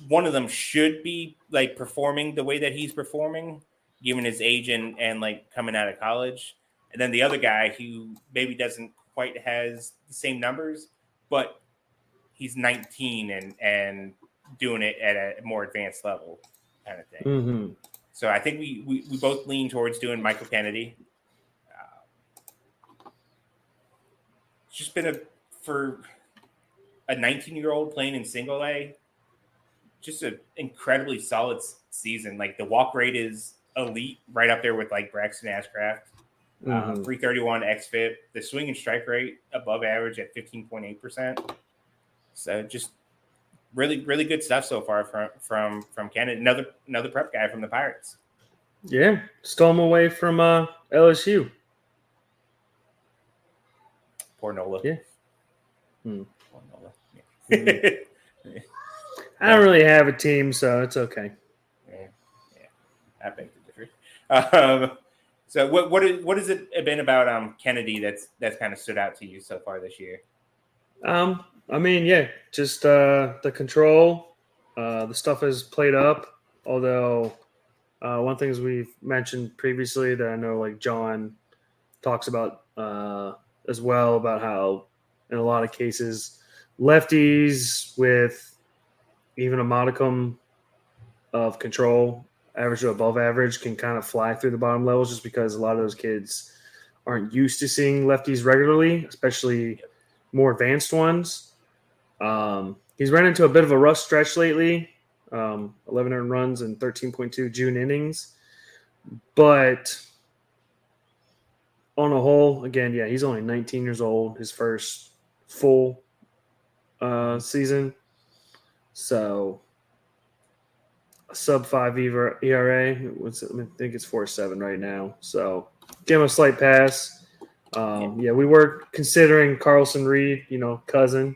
one of them should be like performing the way that he's performing, given his age and like coming out of college, and then the other guy who maybe doesn't quite has the same numbers, but he's 19 and doing it at a more advanced level kind of thing. Mm-hmm. So I think we both lean towards doing Michael Kennedy. It's just been for a 19-year-old playing in single A, just an incredibly solid season. Like the walk rate is elite, right up there with like Braxton Ashcraft. 331 xFIP. The swing and strike rate above average at 15.8%. So just really, really good stuff so far from Kennedy. Another prep guy from the Pirates. Yeah, stole him away from LSU. Poor Nola. Yeah. Poor Nola. Yeah. I don't really have a team, so it's okay. Yeah. I beg to differ. So what has it been about Kennedy that's kind of stood out to you so far this year? I mean, yeah, just the control, The stuff has played up, although one thing we've mentioned previously that I know like John talks about as well about how in a lot of cases lefties with even a modicum of control, average to above average, can kind of fly through the bottom levels just because a lot of those kids aren't used to seeing lefties regularly, especially more advanced ones. He's ran into a bit of a rough stretch lately, 11 earned runs and 13.2 June innings. But on a whole, again, yeah, he's only 19 years old, his first full season. So a sub 5 ERA. I think it's 4.7 right now. So give him a slight pass. Yeah, we were considering Carlson Reed, cousin,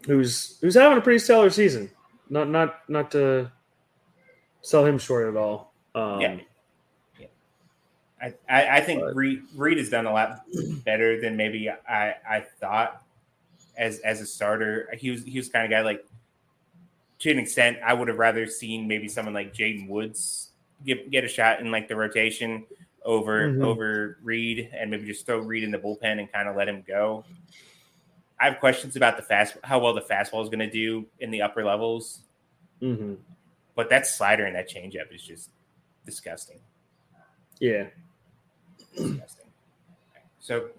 who's having a pretty stellar season. Not to sell him short at all. Yeah. I think Reed has done a lot better than maybe I thought as a starter. He was kind of guy like, to an extent, I would have rather seen maybe someone like Jaden Woods get a shot in like the rotation over Reed, and maybe just throw Reed in the bullpen and kind of let him go. I have questions about how well the fastball is going to do in the upper levels. Mm-hmm. But that slider and that changeup is just disgusting. Yeah. Disgusting. So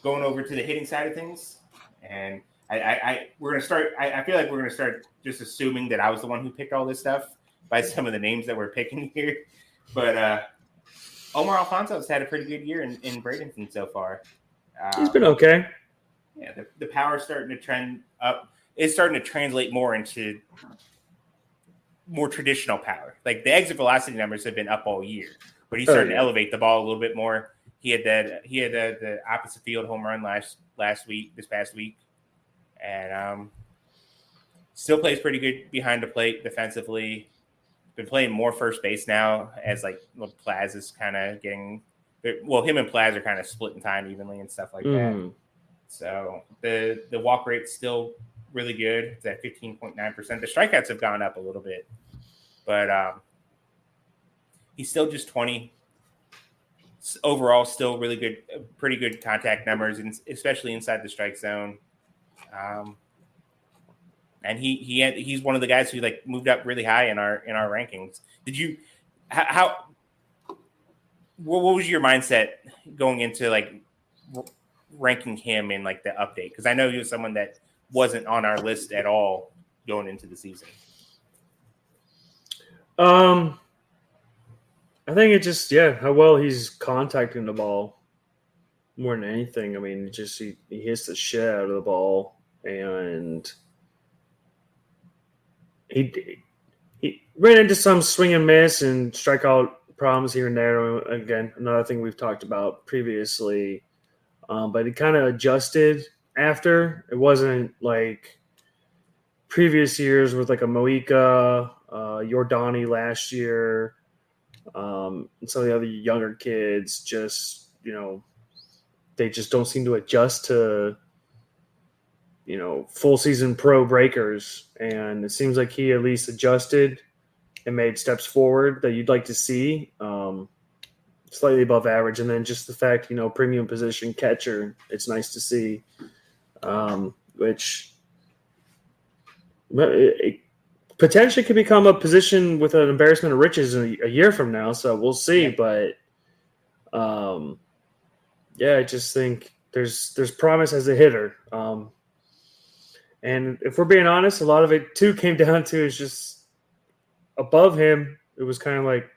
going over to the hitting side of things, and we're gonna start. I feel like we're gonna start just assuming that I was the one who picked all this stuff by some of the names that we're picking here. But Omar Alfonso's had a pretty good year in Bradenton so far. He's been okay. Yeah, the power's starting to trend up. It's starting to translate more into more traditional power. Like the exit velocity numbers have been up all year, but he's starting to elevate the ball a little bit more. He had the opposite field home run this past week, and still plays pretty good behind the plate defensively. Been playing more first base now as like Plaz is kind of getting. Well, him and Plaz are kind of splitting time evenly and stuff like that. So the walk rate's still really good. It's at 15.9%. The strikeouts have gone up a little bit, but he's still just 20. Overall, still really good, pretty good contact numbers, and especially inside the strike zone. And he's one of the guys who like moved up really high in our rankings. Did you what was your mindset going into like ranking him in like the update? Because I know he was someone that wasn't on our list at all going into the season. I think it just how well he's contacting the ball more than anything. I mean, just he hits the shit out of the ball, and he ran into some swing and miss and strikeout problems here and there. Again, another thing we've talked about previously, but he kind of adjusted after. It wasn't like previous years with like a Moika, Yordani last year. And some of the other younger kids just, they just don't seem to adjust to, full season pro breakers. And it seems like he at least adjusted and made steps forward that you'd like to see, slightly above average. And then just the fact, premium position catcher, it's nice to see, which it potentially could become a position with an embarrassment of riches a year from now. So we'll see. Yeah. But I just think there's promise as a hitter. And if we're being honest, a lot of it too came down to is just above him. It was kind of like,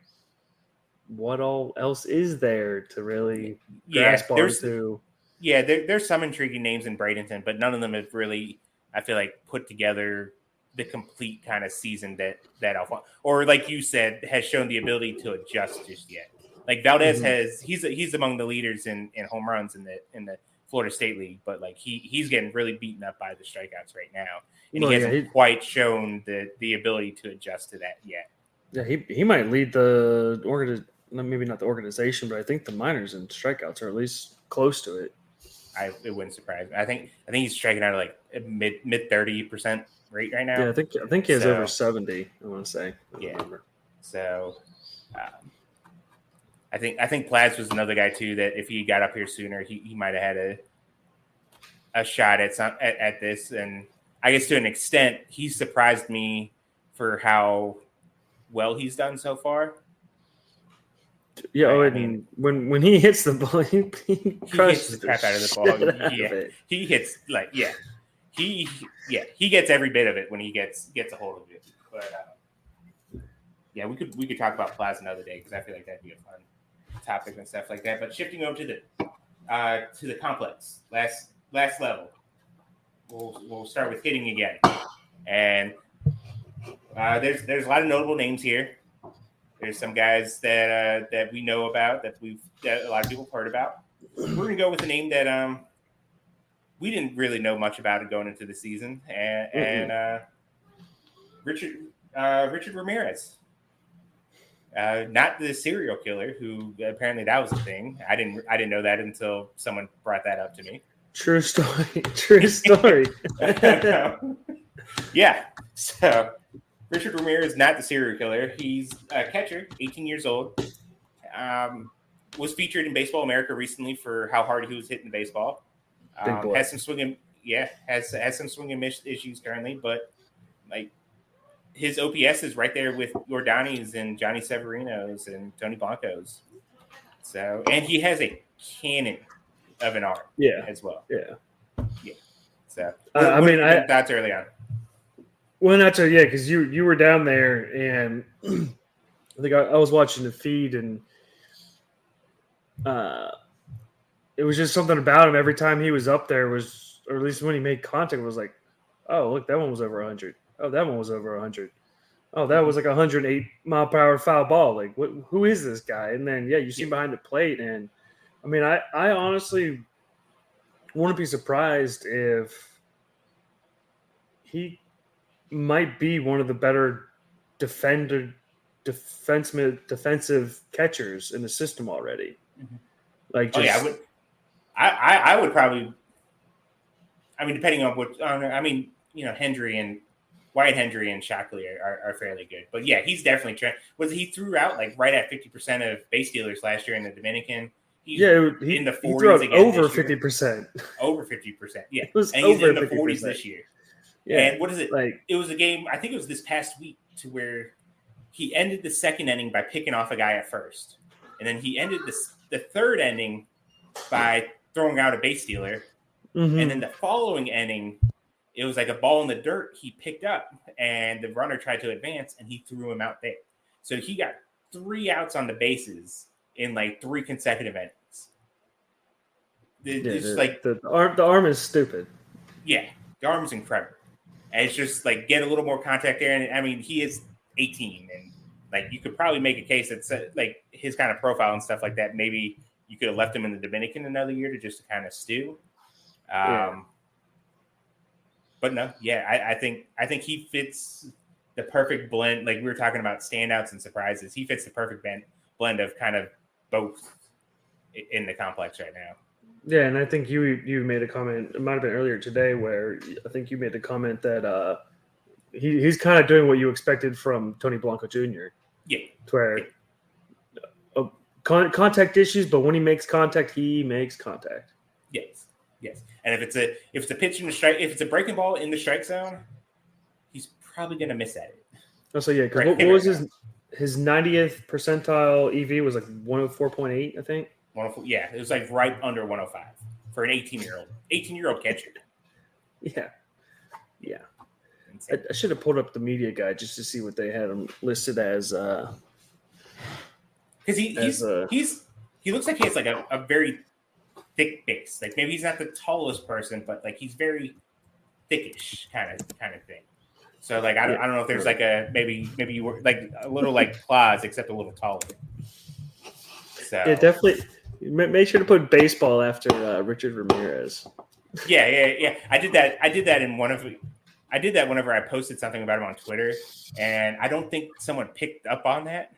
what all else is there to really grasp onto? Yeah, there's some intriguing names in Bradenton, but none of them have really, I feel like, put together the complete kind of season that Alfonso, or like you said, has shown the ability to adjust just yet. Like Valdez he's among the leaders in home runs in the Florida State League, but like he's getting really beaten up by the strikeouts right now, and he hasn't quite shown the ability to adjust to that yet. Yeah, he might lead the maybe not the organization, but I think the minors in strikeouts are at least close to it. it wouldn't surprise me. I think he's striking out at like a mid 30% rate right now. Yeah, I think he has over 70. I want to say. I don't remember. So, I think Plaz was another guy too that if he got up here sooner, he might have had a shot at this. And I guess to an extent, he surprised me for how well he's done so far. Yeah, right? I mean, when he hits the ball, he hits the crap out of the ball. He hits he gets every bit of it when he gets a hold of it. But we could talk about Plaz another day because I feel like that'd be a fun topic and stuff like that. But shifting over to the complex, last level, we'll start with hitting again, and there's a lot of notable names here. There's some guys that we know about that a lot of people have heard about. We're gonna go with a name that we didn't really know much about it going into the season, and Richard Ramirez. Not the serial killer, who apparently that was a thing. I didn't know that until someone brought that up to me. True story. True story. Yeah. So Richard Ramirez, not the serial killer. He's a catcher, 18 years old. Was featured in Baseball America recently for how hard he was hitting the baseball. Has some swinging, has some swinging issues currently, but like his OPS is right there with Jordani's and Johnny Severino's and Tony Blanco's. So, and he has a cannon of an arm, as well. Yeah. So, I mean, thoughts early on. Well, not to, because you were down there, and I think I was watching the feed, and it was just something about him. Every time he was up there was, or at least when he made contact, it was like, oh, look, that one was over 100. Oh, that one was over 100. Oh, that was like 108 mile per hour foul ball. Like, who is this guy? And then, you see him behind the plate, and I mean, I honestly wouldn't be surprised if he might be one of the better defensive catchers in the system already. Mm-hmm. Like, I would probably. I mean, depending on what Wyatt Hendry and Shockley are fairly good, but he's definitely he threw out like right at 50% of base stealers last year in the Dominican. He's in the 40s again. Over 50%. Over 50%. Yeah, it was and he's in the 50%. 40s this year. Yeah, and what is it? Like, it was a game. I think it was this past week to where he ended the second inning by picking off a guy at first, and then he ended the third inning by throwing out a base stealer, and then the following inning, it was like a ball in the dirt he picked up, and the runner tried to advance, and he threw him out there. So he got 3 outs on the bases in like 3 consecutive innings. The arm is stupid. Yeah, the arm's incredible. And it's just like get a little more contact there. And I mean, he is 18, and like you could probably make a case that like his kind of profile and stuff like that. Maybe you could have left him in the Dominican another year to kind of stew. But no, I think he fits the perfect blend. Like we were talking about standouts and surprises. He fits the perfect blend of kind of both in the complex right now. Yeah, and I think you made a comment. It might have been earlier today where I think you made the comment that he's kind of doing what you expected from Tony Blanco Jr. Yeah, to where contact issues, but when he makes contact, he makes contact. Yes. And if it's a pitch in the strike, if it's a breaking ball in the strike zone, he's probably gonna miss at it. Oh, so because what was his 90th percentile EV was like 104.8, I think. 104, it was like right under 105 for an 18-year-old catcher. Yeah. I should have pulled up the media guide just to see what they had him listed as. Because he looks like he has like a very thick base. Like maybe he's not the tallest person, but like he's very thickish kind of thing. So like I don't know if there's like a maybe you were like a little like Claus except a little taller. So definitely make sure to put baseball after Richard Ramirez. Yeah. I did that in I did that whenever I posted something about him on Twitter, and I don't think someone picked up on that.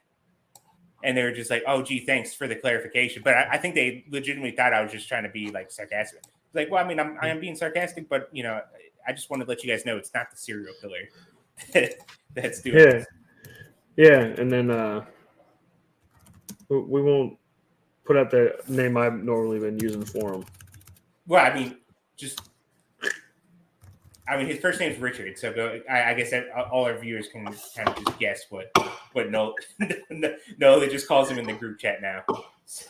And they were just like, "Oh, gee, thanks for the clarification." But I think they legitimately thought I was just trying to be like sarcastic. Like, well, I mean, I am being sarcastic, but I just wanted to let you guys know it's not the serial killer that's doing this. Yeah, and then we won't put out the name I've normally been using for him. Well, I mean, his first name's Richard, so I guess all our viewers can kind of just guess what no, they just calls him in the group chat now. So.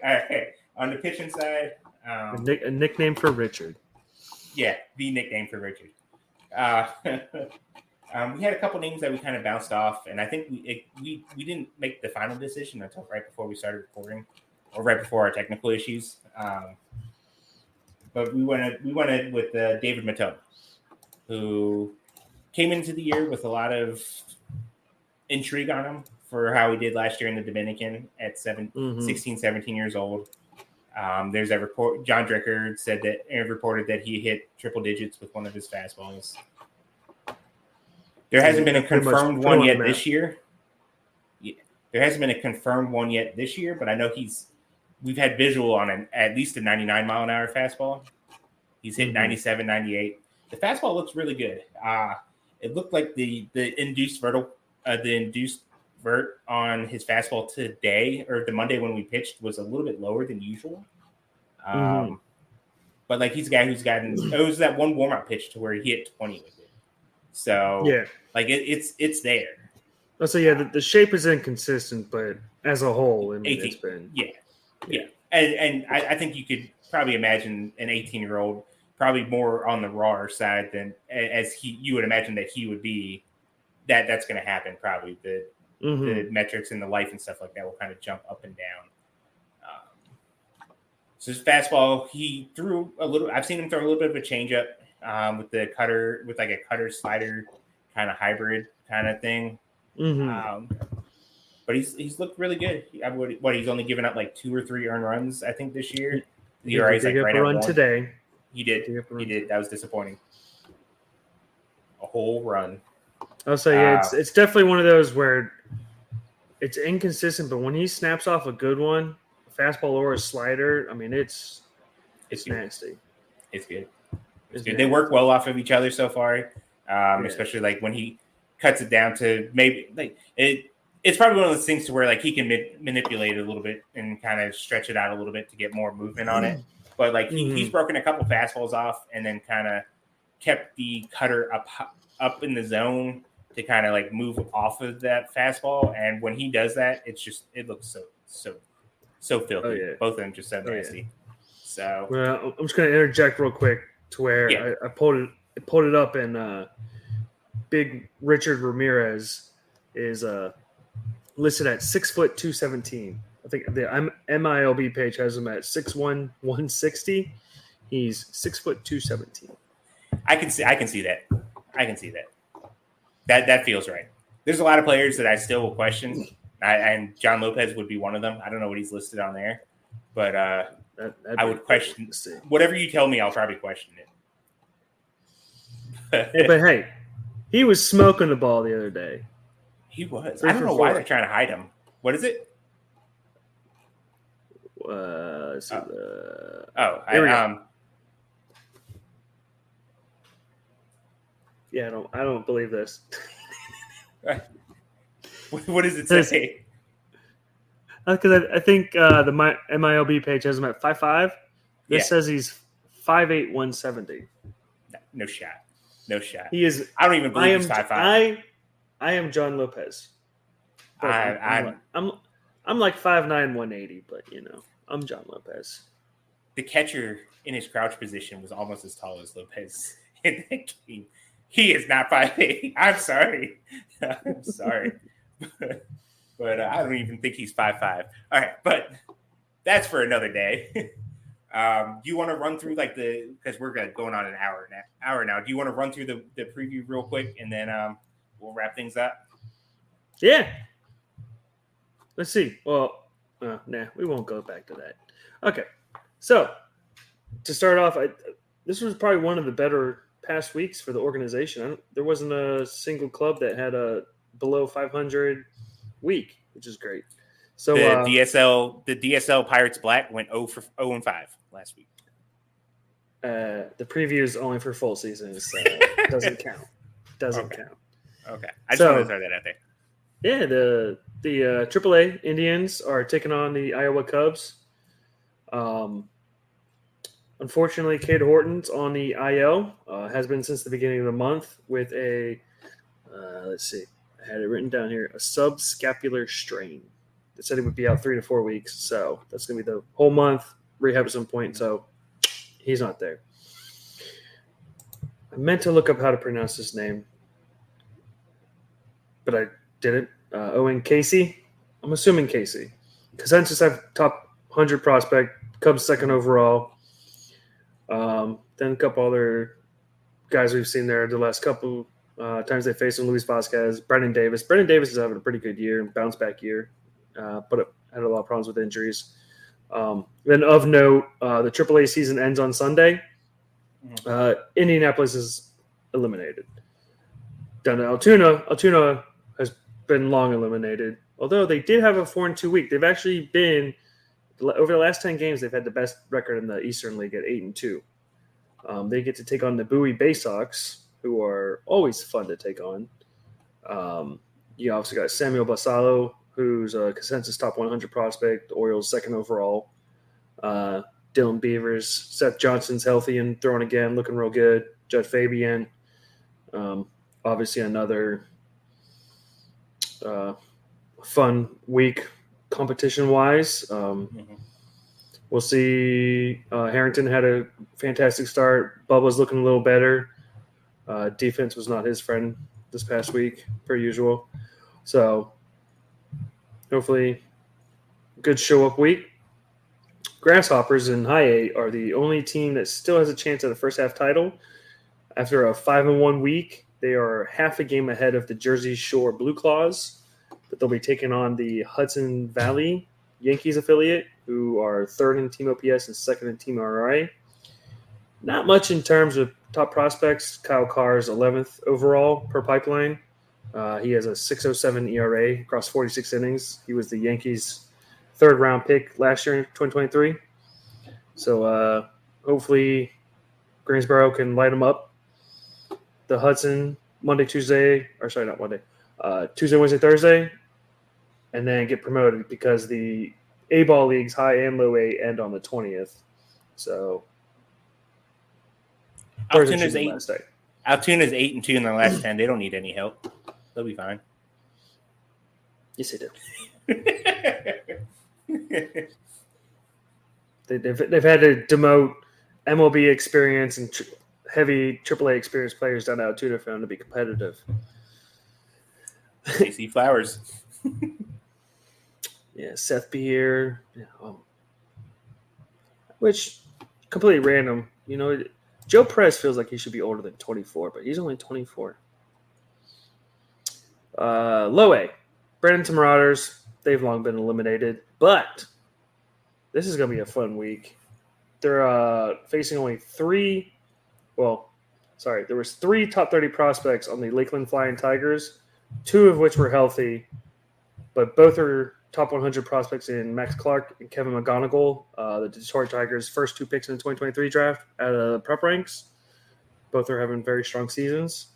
All right, on the pitching side, a nickname for Richard. Yeah, the nickname for Richard. We had a couple names that we kind of bounced off, and I think we didn't make the final decision until right before we started recording, or right before our technical issues. But we went with David Matone, who came into the year with a lot of intrigue on him for how he did last year in the Dominican at 16, 17 years old. There's a report. John Dricker reported that he hit triple digits with one of his fastballs. There hasn't been a confirmed one yet this year. Yeah, there hasn't been a confirmed one yet this year, but I know we've had visual on at least a 99 mile an hour fastball. He's hit 97, 98. The fastball looks really good. It looked like the induced vert on his fastball today, or the Monday when we pitched, was a little bit lower than usual. But like, he's a guy who's gotten, it was that one warm-up pitch to where he hit 20 with it. So yeah, like it's there. So yeah, the shape is inconsistent, but as a whole, I mean, it's been and I think you could probably imagine an 18-year-old probably more on the raw side than you would imagine that he would be. That's going to happen probably. The metrics in the life and stuff like that will kind of jump up and down. So his fastball, he threw a little. I've seen him throw a little bit of a changeup with the cutter, with like a cutter slider kind of hybrid kind of thing. But he's looked really good. He's only given up like 2 or 3 earned runs, I think, this year. He's like right at run 1 today. He did. That was disappointing. A whole run. I'll say, yeah, it's definitely one of those where it's inconsistent, but when he snaps off a good one, a fastball or a slider, I mean, it's nasty. It's good. It's good. They work well off of each other so far, especially like when he cuts it down to maybe like it. It's probably one of those things to where like he can manipulate it a little bit and kind of stretch it out a little bit to get more movement on it. But like he's broken a couple fastballs off and then kind of kept the cutter up in the zone to kind of like move off of that fastball. And when he does that, it looks so filthy. Oh, yeah. Both of them just so nasty. Yeah. So well, I'm just going to interject real quick to where I pulled it up, and big Richard Ramirez is listed at 6'2", 217. I think the MILB page has him at 6'1", 160. He's 6'2", 217. I can see that. That feels right. There's a lot of players that I still will question, and John Lopez would be one of them. I don't know what he's listed on there, but I would question whatever you tell me. I'll probably question it. But hey, he was smoking the ball the other day. He was. I don't know why they're trying to hide him. What is it? Let's see. Yeah, I don't believe this. What does it say? Because I think the MILB page has him at 5'5". This says he's 5'8", 170. No shot. He is. I don't even believe he's 5'5". I am John Lopez. I'm like 5'9", 180, but I'm John Lopez. The catcher in his crouch position was almost as tall as Lopez in that game. He is not 5'8". I'm sorry. But I don't even think he's 5'5". All right, but that's for another day. Do you want to run through because we're going on an hour now. Do you want to run through the preview real quick, and then we'll wrap things up? Yeah. Let's see. Well, we won't go back to that. Okay. So to start off, this was probably one of the better past weeks for the organization. There wasn't a single club that had a below 500 week, which is great. So the DSL Pirates Black went 0 and 5 last week. the preview is only for full seasons, so doesn't count. Doesn't count. Okay, I just wanted to throw that out there. Yeah, the AAA Indians are taking on the Iowa Cubs. Unfortunately, Cade Horton's on the IL. Has been since the beginning of the month with a let's see, I had it written down here, a subscapular strain. They said he would be out 3 to 4 weeks, so that's going to be the whole month, rehab at some point, so he's not there. I meant to look up how to pronounce his name, but I didn't. Owen Casey? I'm assuming Casey. Consensus have top 100 prospect, Cubs second overall. Then a couple other guys we've seen there the last couple times they faced him, Luis Vasquez, Brendan Davis. Brendan Davis is having a pretty good year, bounce back year, but had a lot of problems with injuries. Then of note, the AAA season ends on Sunday. Indianapolis is eliminated. Down to Altoona. Altoona has been long eliminated, although they did have a 4-2 week. They've actually been, over the last 10 games, they've had the best record in the Eastern League at 8-2. They get to take on the Bowie Bay Sox, who are always fun to take on. You obviously got Samuel Basalo, who's a consensus top 100 prospect, the Orioles second overall. Dylan Beavers, Seth Johnson's healthy and throwing again, looking real good. Judd Fabian, obviously another fun week competition-wise. We'll see. Harrington had a fantastic start. Bubba's looking a little better. Defense was not his friend this past week, per usual. So hopefully good show-up week. Grasshoppers in high A are the only team that still has a chance at a first-half title. After a 5-1 week, they are half a game ahead of the Jersey Shore Blue Claws, but they'll be taking on the Hudson Valley Yankees affiliate, who are third in team OPS and second in team RRA. Not much in terms of top prospects. Kyle Carr is 11th overall per pipeline. He has a 6.07 ERA across 46 innings. He was the Yankees' third-round pick last year in 2023. So hopefully Greensboro can light him up. The Hudson, Tuesday, Wednesday, Thursday, and then get promoted because the A-ball leagues, high and low A, end on the 20th. So Altoona's 8-2 in their last 10. They don't need any help. They'll be fine. Yes, they do. They've had to demote MLB experience and heavy AAA experience players down to Altoona for them to be competitive. AC Flowers. Yeah, Seth Beer. Yeah, which, completely random. You know, Joe Perez feels like he should be older than 24, but he's only 24. Low A. Bradenton Marauders. They've long been eliminated, but this is going to be a fun week. They're facing only there was 3 top 30 prospects on the Lakeland Flying Tigers, 2 of which were healthy, but both are top 100 prospects in Max Clark and Kevin McGonigal, the Detroit Tigers' first 2 picks in the 2023 draft out of the prep ranks. Both are having very strong seasons.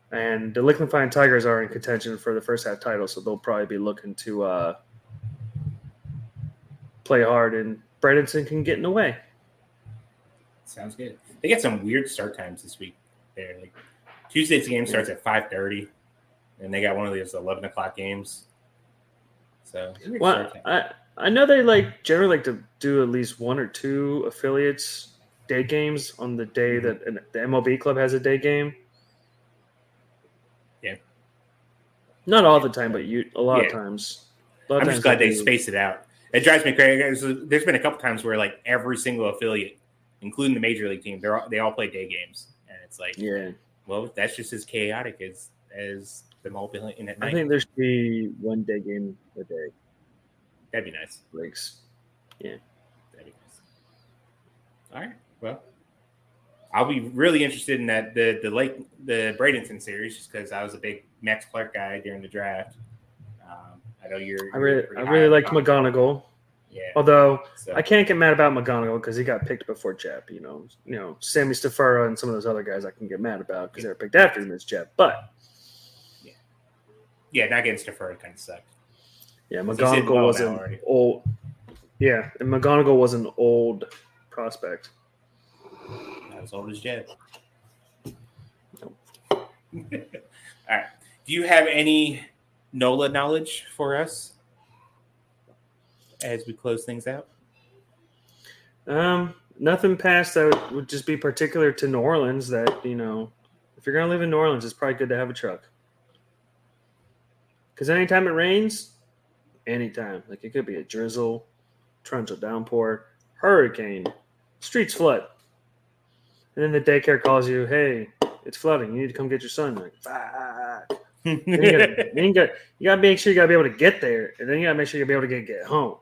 And the Lakeland Flying Tigers are in contention for the first half title, so they'll probably be looking to play hard, and Bradenton can get in the way. Sounds good. They get some weird start times this week. There, like Tuesday's game starts at 5:30, and they got one of those 11 o'clock games. So, I know they generally like to do at least 1 or 2 affiliates day games on the day that the MLB club has a day game. Yeah, not all the time, but a lot of times. I'm just glad they spaced it out. It drives me crazy. There's been a couple times where like every single affiliate, including the major league team, they all play day games, and it's like, well, that's just as chaotic as them all playing at night. I think there should be 1 day game a day. That'd be nice. Breaks. Yeah, that'd be nice. All right. Well, I'll be really interested in that the Bradenton series just because I was a big Max Clark guy during the draft. I I know you're. I You're really, pretty I high really on like McGonagall. Yeah. Although So I can't get mad about McGonagall because he got picked before Jep. You know, Sammy Stafura and some of those other guys I can get mad about because they were picked after him as Jep. But yeah, not getting Stafford kind of sucked. yeah, He's hitting McGonagall well was now an already. old. Yeah, and McGonagall was an old prospect. Not as old as Jed. All right. Do you have any NOLA knowledge for us as we close things out? Nothing past that would just be particular to New Orleans. That if you're gonna live in New Orleans, it's probably good to have a truck. Because anytime it rains, anytime, like it could be a drizzle, torrential downpour, hurricane, streets flood, and then the daycare calls you, "Hey, it's flooding. You need to come get your son." You're like, fuck. Then you gotta make sure you gotta be able to get there, and then you gotta make sure you gotta be able to get home.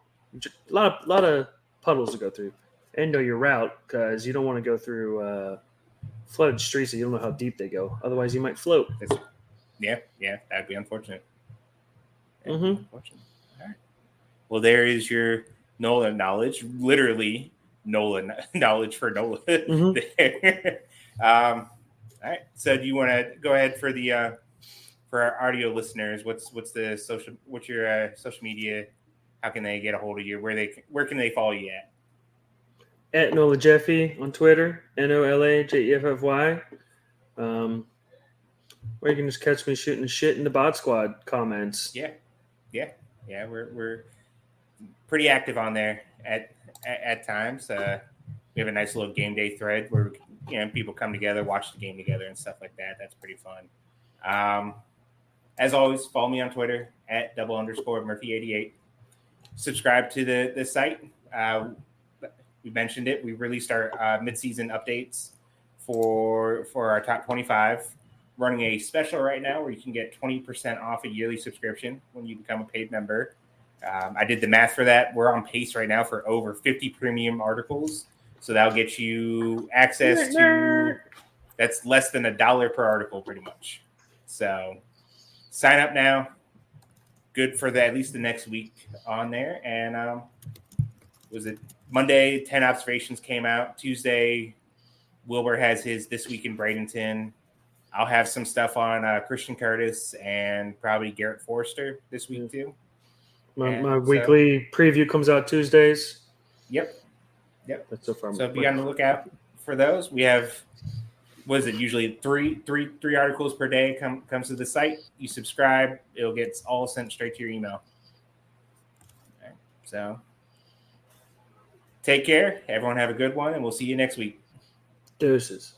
A lot of puddles to go through, and know your route because you don't want to go through flooded streets that you don't know how deep they go. Otherwise, you might float. Yeah, that'd be unfortunate. Unfortunate. All right. Well, there is your NOLA knowledge. Literally, NOLA knowledge for NOLA. There. All right. So, do you want to go ahead for the for our audio listeners? What's your social media? How can they get a hold of you? Where can they follow you at? At Nola Jeffy on Twitter, NOLAJEFFY. Or you can just catch me shooting shit in the Bot Squad comments. Yeah. We're pretty active on there at times. We have a nice little game day thread where people come together, watch the game together, and stuff like that. That's pretty fun. As always, follow me on Twitter at @double_Murphy88. Subscribe to the site. We mentioned it. We released our midseason updates for our top 25. Running a special right now where you can get 20% off a yearly subscription when you become a paid member. I did the math for that. We're on pace right now for over 50 premium articles. So that'll get you access to, that's less than $1 per article pretty much. So sign up now. Good for at least the next week on there. And was it Monday, 10 observations came out. Tuesday, Wilbur has his This Week in Bradenton. I'll have some stuff on Christian Curtis and probably Garrett Forrester this week too. My weekly preview comes out Tuesdays. Yep. That's so far. So be on the lookout for those. We have, what is it? Usually three articles per day comes to the site. You subscribe, it'll get all sent straight to your email. All right. So take care. Everyone have a good one, and we'll see you next week. Deuces.